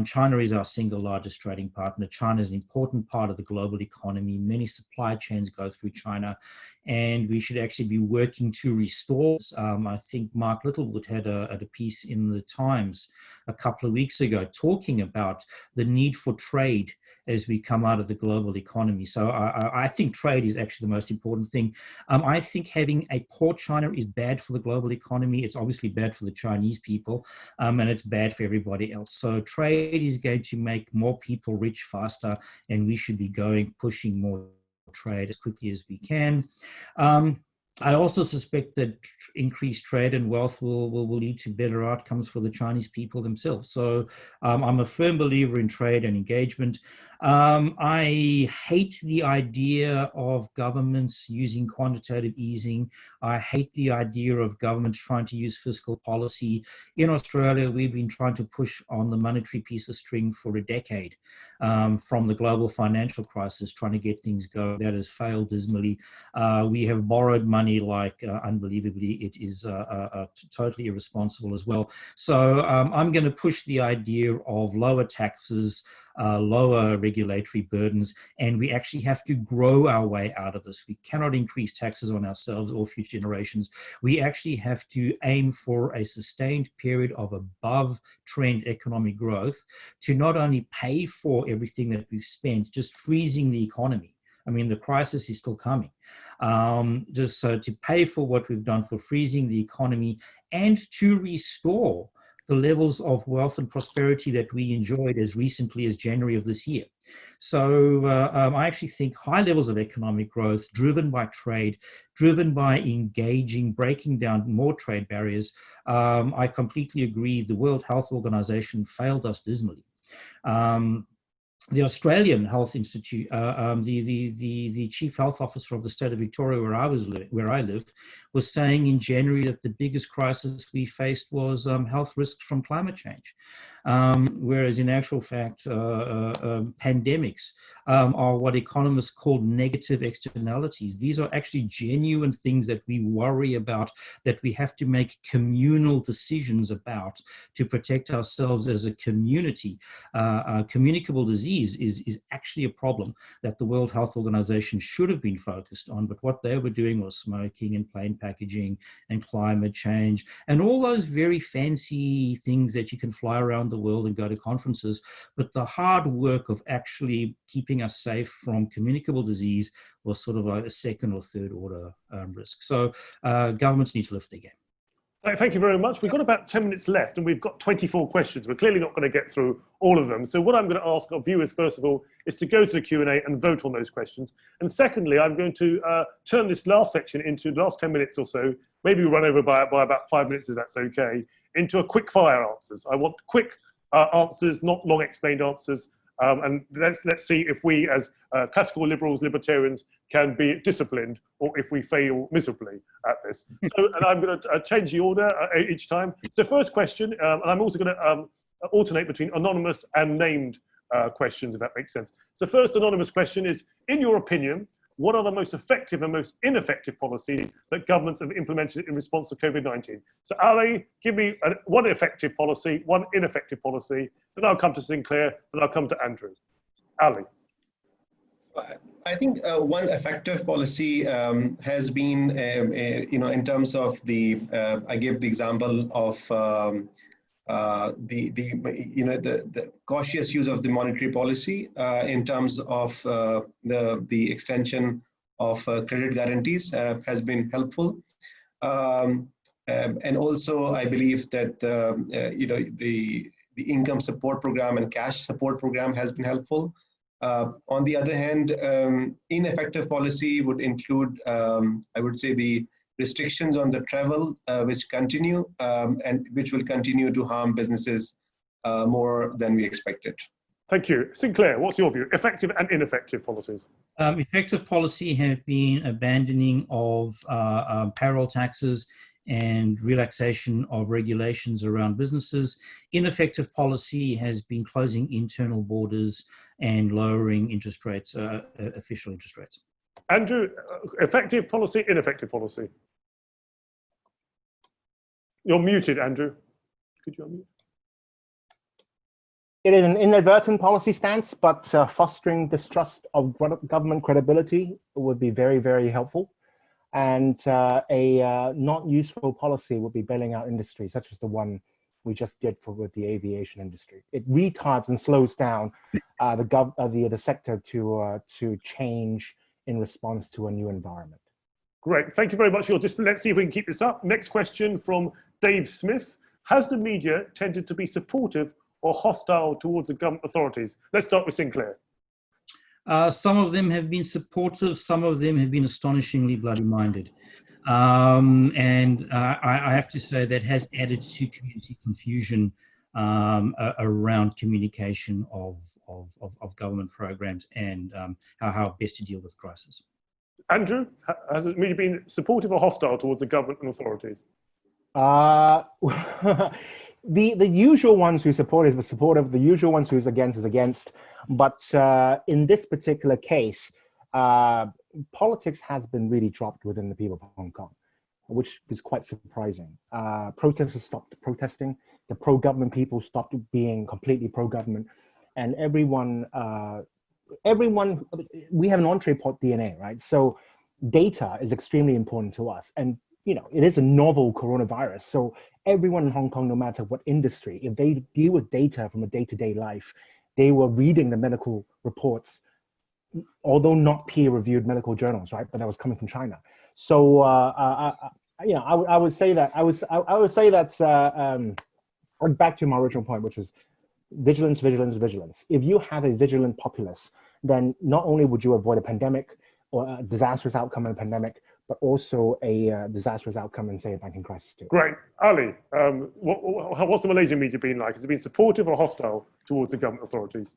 China is our single largest trading partner. China is an important part of the global economy. Many supply chains go through China, and we should actually be working to restore. I think Mark Littlewood had a piece in the Times a couple of weeks ago talking about the need for trade as we come out of the global economy. So I think trade is actually the most important thing. I think having a poor China is bad for the global economy. It's obviously bad for the Chinese people, and it's bad for everybody else. So trade is going to make more people rich faster, and we should be pushing more trade as quickly as we can. I also suspect that increased trade and wealth will lead to better outcomes for the Chinese people themselves. So I'm a firm believer in trade and engagement. I hate the idea of governments using quantitative easing. I hate the idea of governments trying to use fiscal policy. In Australia, we've been trying to push on the monetary piece of string for a decade, from the global financial crisis, trying to get things going. That has failed dismally. We have borrowed money like unbelievably. It is totally irresponsible as well. So I'm going to push the idea of lower taxes, lower regulatory burdens, and we actually have to grow our way out of this. We cannot increase taxes on ourselves or future generations. We actually have to aim for a sustained period of above trend economic growth to not only pay for everything that we've spent, just freezing the economy. I mean, the crisis is still coming. Just so to pay for what we've done for freezing the economy and to restore the levels of wealth and prosperity that we enjoyed as recently as January of this year. So I actually think high levels of economic growth driven by trade, driven by engaging, breaking down more trade barriers. I completely agree. The World Health Organization failed us dismally. The Australian Health Institute, the chief health officer of the state of Victoria, where I live, was saying in January that the biggest crisis we faced was health risks from climate change. Whereas in actual fact, pandemics are what economists call negative externalities. These are actually genuine things that we worry about, that we have to make communal decisions about to protect ourselves as a community. Communicable disease is actually a problem that the World Health Organization should have been focused on, but what they were doing was smoking and plain packaging and climate change and all those very fancy things that you can fly around the world and go to conferences, but the hard work of actually keeping us safe from communicable disease was sort of like a second or third order risk. So governments need to lift their game. Thank you very much. We've got about 10 minutes left and we've got 24 questions. We're clearly not going to get through all of them. So what I'm going to ask our viewers, first of all, is to go to the Q&A and vote on those questions. And secondly, I'm going to turn this last section into the last 10 minutes or so, maybe we'll run over by about 5 minutes if that's okay, into a quick fire answers. I want quick answers, not long explained answers. And let's see if we as classical liberals, libertarians can be disciplined or if we fail miserably at this. So, and I'm going to change the order each time. So first question, and I'm also going to alternate between anonymous and named questions, if that makes sense. So first anonymous question is, in your opinion, what are the most effective and most ineffective policies that governments have implemented in response to COVID-19? So Ali, give me one effective policy, one ineffective policy, then I'll come to Sinclair, then I'll come to Andrew. Ali. I think one effective policy has been, in terms of the, I gave the example of the cautious use of the monetary policy in terms of the extension of credit guarantees has been helpful. And also, I believe that the income support program and cash support program has been helpful. On the other hand, ineffective policy would include, I would say, the restrictions on the travel, which continue and which will continue to harm businesses more than we expected. Thank you. Sinclair, what's your view? Effective and ineffective policies? Effective policy have been abandoning of payroll taxes and relaxation of regulations around businesses. Ineffective policy has been closing internal borders and lowering interest rates, official interest rates. Andrew, effective policy, ineffective policy? You're muted, Andrew. Could you unmute? It is an inadvertent policy stance, but fostering distrust of government credibility would be very, very helpful. And a not useful policy would be bailing out industry, such as the one we just did with the aviation industry. It retards and slows down the sector to change in response to a new environment. Great, thank you very much. Let's see if we can keep this up. Next question from Dave Smith. Has the media tended to be supportive or hostile towards the government authorities? Let's start with Sinclair. Some of them have been supportive, some of them have been astonishingly bloody-minded. And I have to say that has added to community confusion around communication of government programs and how best to deal with crisis. Andrew, has the media been supportive or hostile towards the government and authorities? The usual ones who support is supportive, the usual ones who's against is against. But in this particular case, politics has been really dropped within the people of Hong Kong, which is quite surprising. Protesters stopped protesting, the pro-government people stopped being completely pro-government, and everyone, we have an entree port DNA, right? So data is extremely important to us. And you know, it is a novel coronavirus. So everyone in Hong Kong, no matter what industry, if they deal with data from a day-to-day life, they were reading the medical reports, although not peer-reviewed medical journals, right? But that was coming from China. So, you know, I would say that back to my original point, which is vigilance, vigilance, vigilance. If you have a vigilant populace, then not only would you avoid a pandemic or a disastrous outcome in a pandemic, but also a disastrous outcome in, say, a banking crisis too. Great. Ali, what's the Malaysian media been like? Has it been supportive or hostile towards the government authorities?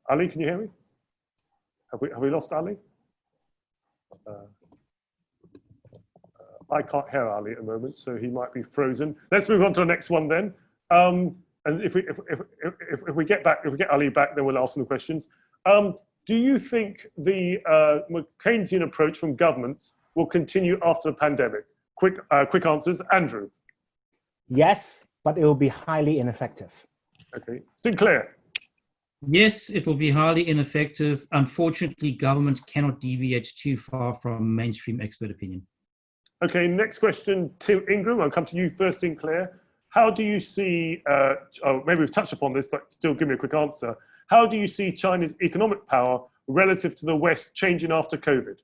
Ali, can you hear me? Have we lost Ali? I can't hear Ali at the moment, so he might be frozen. Let's move on to the next one then. And if we get Ali back, then we'll ask some questions. Do you think the Keynesian approach from governments will continue after the pandemic? Quick answers. Andrew. Yes, but it will be highly ineffective. Okay. Sinclair. Yes, it will be highly ineffective. Unfortunately, governments cannot deviate too far from mainstream expert opinion. Okay, next question to Ingram. I'll come to you first, Sinclair. How do you see, maybe we've touched upon this, but still give me a quick answer. How do you see China's economic power relative to the West changing after COVID?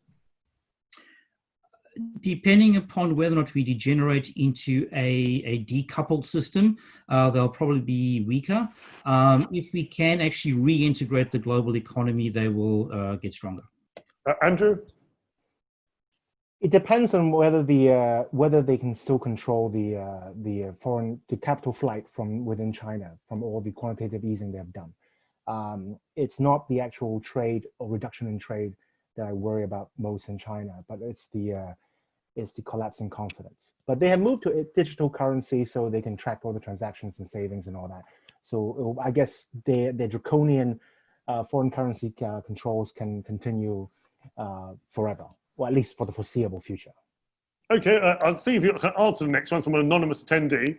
Depending upon whether or not we degenerate into a decoupled system, they'll probably be weaker. If we can actually reintegrate the global economy, they will get stronger. Andrew? It depends on whether they can still control the capital flight from within China, from all the quantitative easing they have done. It's not the actual trade or reduction in trade that I worry about most in China, but it's the collapse in confidence. But they have moved to a digital currency so they can track all the transactions and savings and all that. So I guess their draconian foreign currency controls can continue forever, or at least for the foreseeable future. Okay, I'll see if you can answer the next one from an anonymous attendee.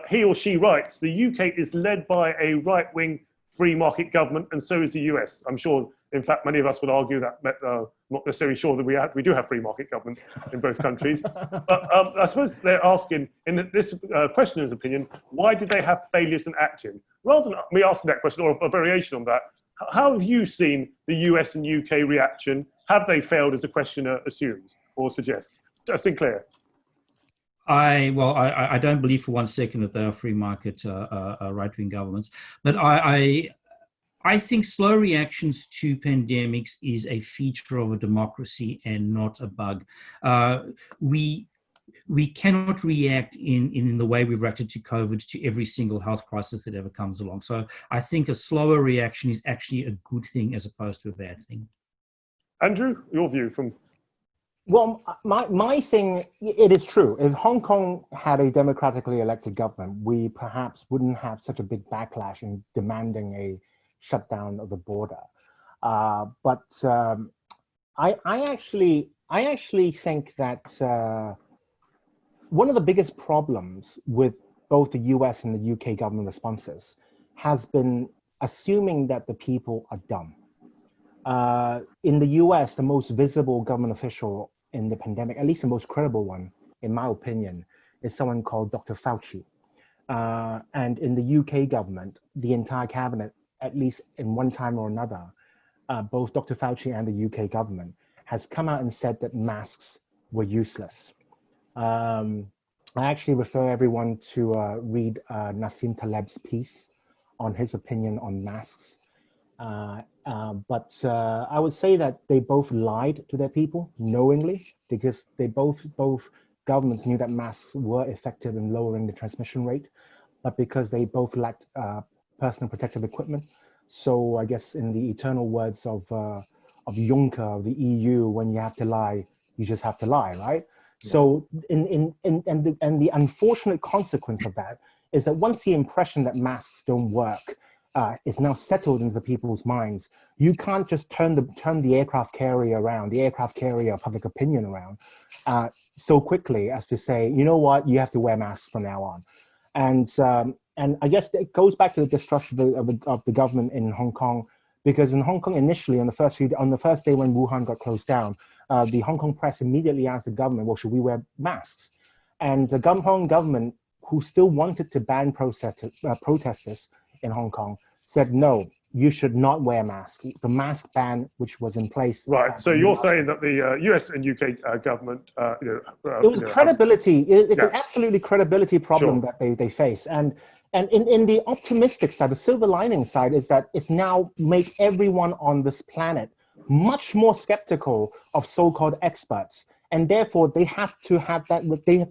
He or she writes, the UK is led by a right-wing free market government, and so is the US. I'm sure, in fact, many of us would argue that, not necessarily sure that we do have free market governments in both countries. But I suppose they're asking, in this questioner's opinion, why did they have failures in acting? Rather than me asking that question, or a variation on that, how have you seen the US and UK reaction? Have they failed, as the questioner assumes or suggests? Sinclair. I don't believe for one second that they are free market right-wing governments, but I think slow reactions to pandemics is a feature of a democracy and not a bug. We cannot react in the way we've reacted to COVID to every single health crisis that ever comes along. So I think a slower reaction is actually a good thing as opposed to a bad thing. Andrew, your view from... Well, my thing, it is true. If Hong Kong had a democratically elected government, we perhaps wouldn't have such a big backlash in demanding a shutdown of the border. But I actually think that one of the biggest problems with both the US and the UK government responses has been assuming that the people are dumb. In the US, the most visible government official in the pandemic, at least the most credible one, in my opinion, is someone called Dr. Fauci. And in the UK government, the entire cabinet, at least in one time or another, both Dr. Fauci and the UK government has come out and said that masks were useless. I actually refer everyone to read Nassim Taleb's piece on his opinion on masks. But I would say that they both lied to their people knowingly, because they both governments knew that masks were effective in lowering the transmission rate, but because they both lacked personal protective equipment. So I guess in the eternal words of Juncker of the EU, when you have to lie, you just have to lie, right? Yeah. So the unfortunate consequence of that is that once the impression that masks don't work is now settled into people's minds, you can't just turn the aircraft carrier around, the aircraft carrier public opinion around so quickly as to say, you know what, you have to wear masks from now on. And I guess it goes back to the distrust of the government in Hong Kong, because in Hong Kong initially on the first day when Wuhan got closed down, the Hong Kong press immediately asked the government, well, should we wear masks? And the Hong Kong government, who still wanted to ban protesters in Hong Kong, said, no, you should not wear masks. The mask ban, which was in place. Right, so you're saying that the US and UK government, it was credibility. It's an absolutely credibility problem that they face. And in the optimistic side, the silver lining side is that it's now make everyone on this planet much more skeptical of so-called experts. And therefore, they have to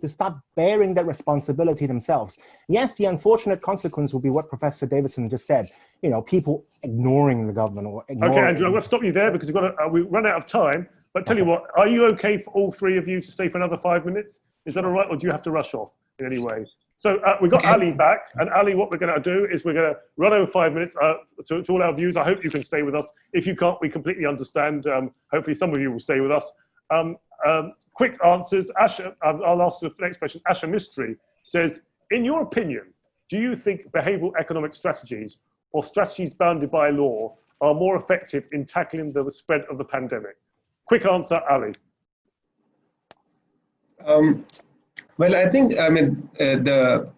start bearing that responsibility themselves. Yes, the unfortunate consequence will be what Professor Davidson just said. You know, people ignoring the government or ignoring. Okay, Andrew, I'm going to stop you there because we run out of time. But tell you what, are you okay for all three of you to stay for another 5 minutes? Is that all right, or do you have to rush off in any way? So we've got Ali back, and Ali, what we're going to do is we're going to run over 5 minutes to all our viewers. I hope you can stay with us. If you can't, we completely understand. Hopefully some of you will stay with us. Quick answers. Asha, I'll ask the next question. Asha Mystery says, in your opinion, do you think behavioral economic strategies or strategies bounded by law are more effective in tackling the spread of the pandemic? Quick answer, Ali. Well, I think the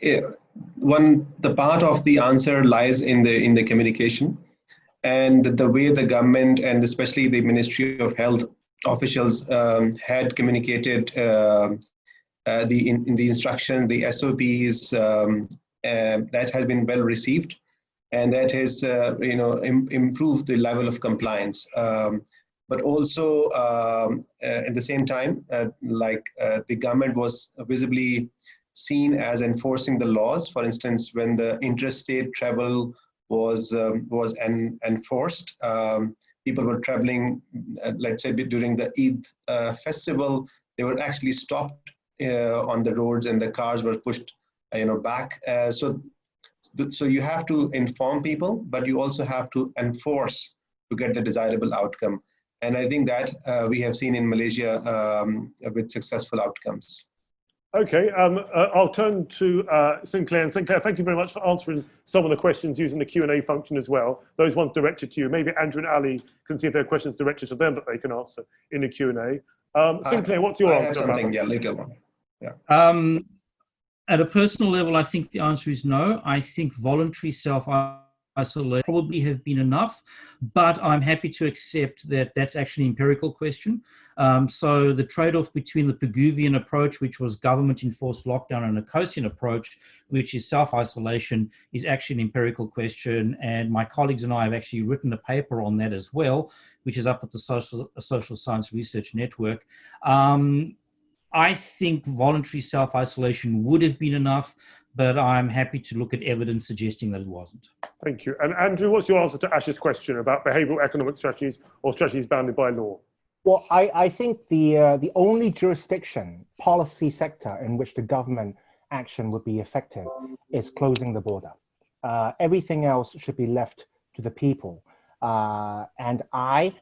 part of the answer lies in the communication, and the way the government and especially the Ministry of Health officials had communicated in the instruction, the SOPs, that has been well received, and that has improved the level of compliance. But also at the same time, the government was visibly seen as enforcing the laws. For instance, when the interstate travel was enforced, people were traveling, let's say during the Eid festival, they were actually stopped on the roads and the cars were pushed back. So you have to inform people, but you also have to enforce to get the desirable outcome. And I think that we have seen in Malaysia with successful outcomes. Okay, I'll turn to Sinclair. And Sinclair, thank you very much for answering some of the questions using the Q&A function as well. Those ones directed to you. Maybe Andrew and Ali can see if there are questions directed to them that they can answer in the Q&A. Sinclair, what's your answer? I have something, later on. Yeah. At a personal level, I think the answer is no. I think voluntary self isolation probably have been enough, but I'm happy to accept that that's actually an empirical question. So the trade-off between the Pigouvian approach, which was government-enforced lockdown, and a Kosian approach, which is self-isolation, is actually an empirical question. And my colleagues and I have actually written a paper on that as well, which is up at the Social Science Research Network. I think voluntary self-isolation would have been enough, but I'm happy to look at evidence suggesting that it wasn't. Thank you. And Andrew, what's your answer to Ash's question about behavioural economic strategies or strategies bounded by law? Well, I think the only jurisdiction, policy sector in which the government action would be effective is closing the border. Everything else should be left to the people. And I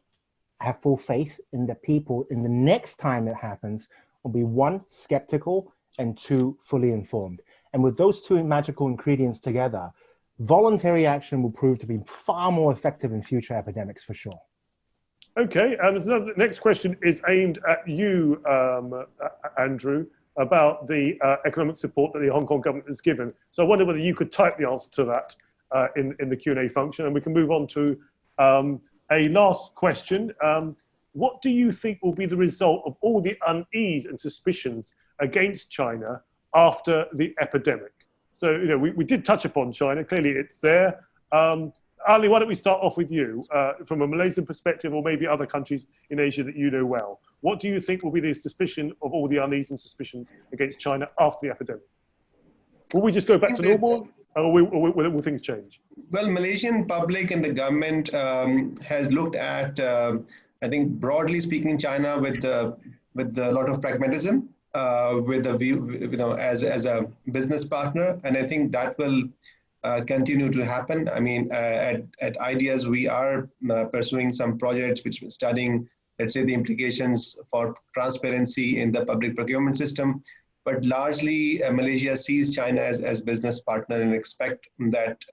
have full faith in the people in the next time it happens will be, one, skeptical, and two, fully informed. And with those two magical ingredients together, voluntary action will prove to be far more effective in future epidemics for sure. Okay, the next question is aimed at you, Andrew, about the economic support that the Hong Kong government has given. So I wonder whether you could type the answer to that in the Q&A function, and we can move on to a last question. What do you think will be the result of all the unease and suspicions against China after the epidemic? So, you know, we did touch upon China. Clearly, it's there. Ali, why don't we start off with you from a Malaysian perspective, or maybe other countries in Asia that you know well. What do you think will be the suspicion of all the unease and suspicions against China after the epidemic? Will we just go back to normal, or will things change? Well, Malaysian public and the government has looked at, I think, broadly speaking, China with a lot of pragmatism, with a view, you know, as a business partner, and I think that will continue to happen. I mean, at Ideas, we are pursuing some projects which are studying, let's say, the implications for transparency in the public procurement system. But largely, Malaysia sees China as business partner and expect that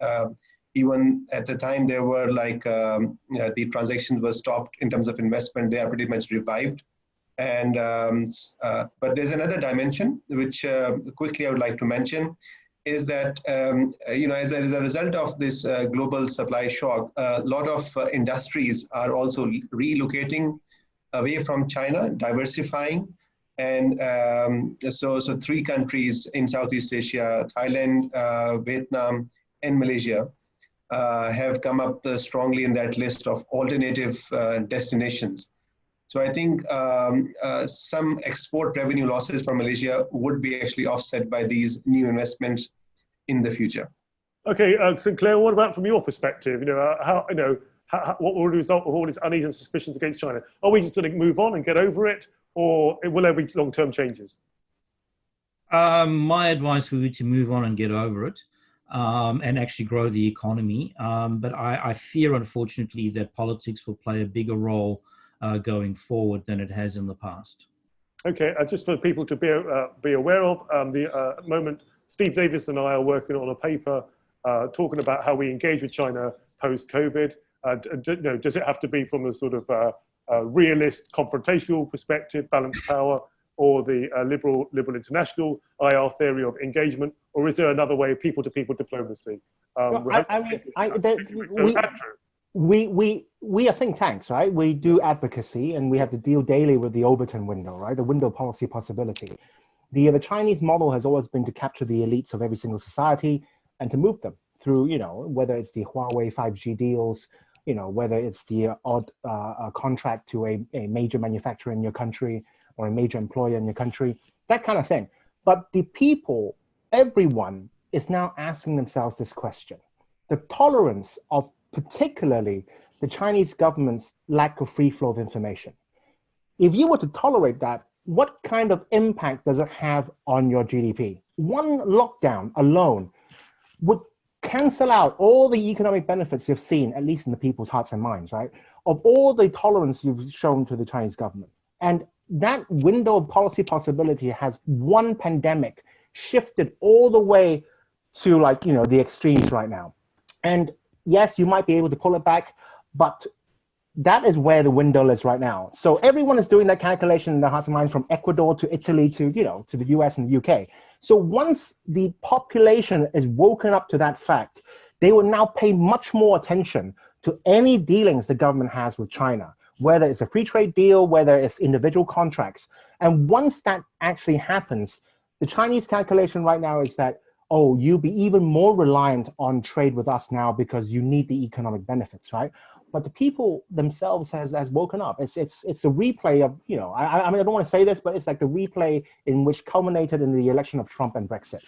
even at the time there were like the transactions were stopped in terms of investment, they are pretty much revived. And but there's another dimension which quickly I would like to mention is that you know, as a result of this global supply shock, a lot of industries are also relocating away from China, diversifying. And so 3 countries in Southeast Asia, Thailand, Vietnam, and Malaysia, have come up strongly in that list of alternative destinations. So I think some export revenue losses from Malaysia would be actually offset by these new investments in the future. Okay, Sinclair, what about from your perspective? You know, what will the result of all these unease and suspicions against China? Are we just going to move on and get over it, or will there be long-term changes? My advice would be to move on and get over it, and actually grow the economy. But I fear, unfortunately, that politics will play a bigger role going forward than it has in the past. Okay, just for people to be aware of, at the moment, Steve Davidson and I are working on a paper talking about how we engage with China post-COVID. You know, does it have to be from a sort of realist, confrontational perspective, balanced power, or the liberal international IR theory of engagement, or is there another way of people-to-people diplomacy? We are think tanks, right? We do advocacy, and we have to deal daily with the Overton window, right? The window policy possibility. The Chinese model has always been to capture the elites of every single society and to move them through, you know, whether it's the Huawei 5G deals, you know, whether it's the odd contract to a major manufacturer in your country or a major employer in your country, that kind of thing. But the people, everyone is now asking themselves this question. The tolerance of particularly the Chinese government's lack of free flow of information. If you were to tolerate that, what kind of impact does it have on your GDP? One lockdown alone would cancel out all the economic benefits you've seen, at least in the people's hearts and minds, right? Of all the tolerance you've shown to the Chinese government. And that window of policy possibility has one pandemic shifted all the way to, like, you know, the extremes right now. And yes, you might be able to pull it back, but that is where the window is right now. So everyone is doing that calculation in their hearts and minds, from Ecuador to Italy to, you know, to the US and the UK. So once the population is woken up to that fact, they will now pay much more attention to any dealings the government has with China, whether it's a free trade deal, whether it's individual contracts. And once that actually happens, the Chinese calculation right now is that, oh, you'll be even more reliant on trade with us now because you need the economic benefits, right? But the people themselves has woken up. It's a replay of, you know, I mean, I don't want to say this, but it's like the replay in which culminated in the election of Trump and Brexit.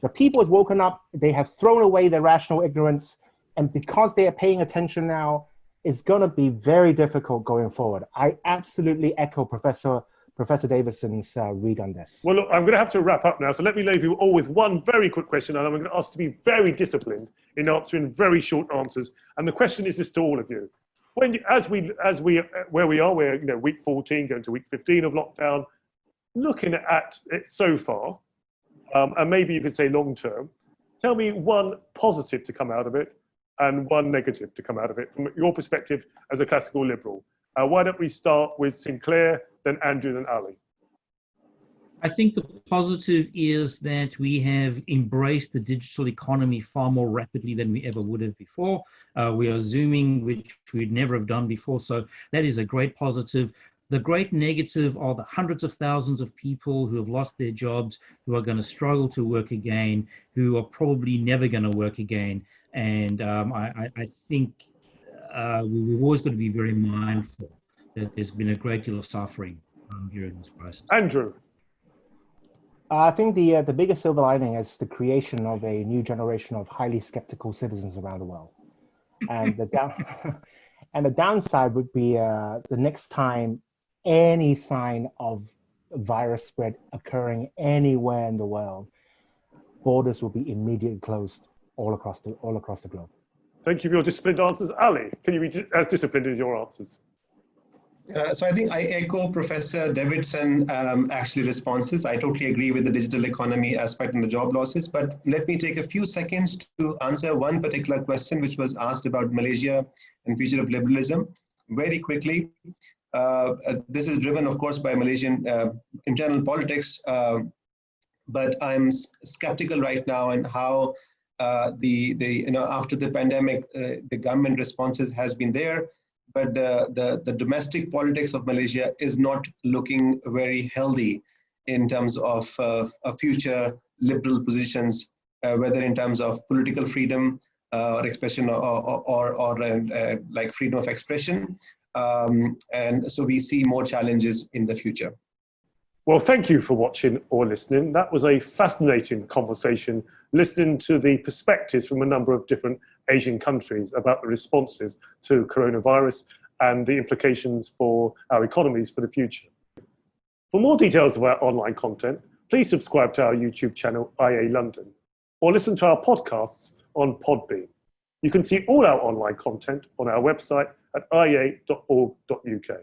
The people have woken up, they have thrown away their rational ignorance, and because they are paying attention now, it's going to be very difficult going forward. I absolutely echo Professor Davidson's read on this. Well, look, I'm going to have to wrap up now, so let me leave you all with one very quick question, and I'm going to ask you to be very disciplined in answering very short answers. And the question is this to all of you: when, where we are, we're week 14, going to week 15 of lockdown, looking at it so far, and maybe you could say long term. Tell me one positive to come out of it, and one negative to come out of it from your perspective as a classical liberal. Why don't we start with Sinclair, then Andrew, then Ali? I think the positive is that we have embraced the digital economy far more rapidly than we ever would have before. We are Zooming, which we'd never have done before. So that is a great positive. The great negative are the hundreds of thousands of people who have lost their jobs, who are going to struggle to work again, who are probably never going to work again. And I think we've always got to be very mindful that there's been a great deal of suffering during this crisis. Andrew. I think the biggest silver lining is the creation of a new generation of highly skeptical citizens around the world. And the downside would be the next time any sign of virus spread occurring anywhere in the world, borders will be immediately closed all across the globe. Thank you for your disciplined answers. Ali, can you be as disciplined as your answers? So I think I echo Professor Davidson actually responses. I totally agree with the digital economy aspect and the job losses, but let me take a few seconds to answer one particular question which was asked about Malaysia and future of liberalism. Very quickly, this is driven, of course, by Malaysian internal politics, but I'm skeptical right now in how after the pandemic, the government responses has been there, but the domestic politics of Malaysia is not looking very healthy in terms of future liberal positions, whether in terms of political freedom or expression or like freedom of expression. And so we see more challenges in the future. Well, thank you for watching or listening. That was a fascinating conversation, listening to the perspectives from a number of different Asian countries about the responses to coronavirus and the implications for our economies for the future. For more details of our online content, please subscribe to our YouTube channel, IA London, or listen to our podcasts on Podbean. You can see all our online content on our website at ia.org.uk.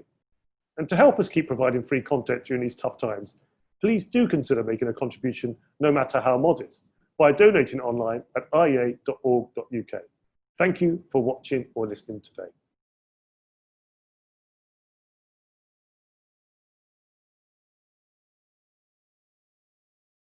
And to help us keep providing free content during these tough times, please do consider making a contribution, no matter how modest, by donating online at ia.org.uk. Thank you for watching or listening today.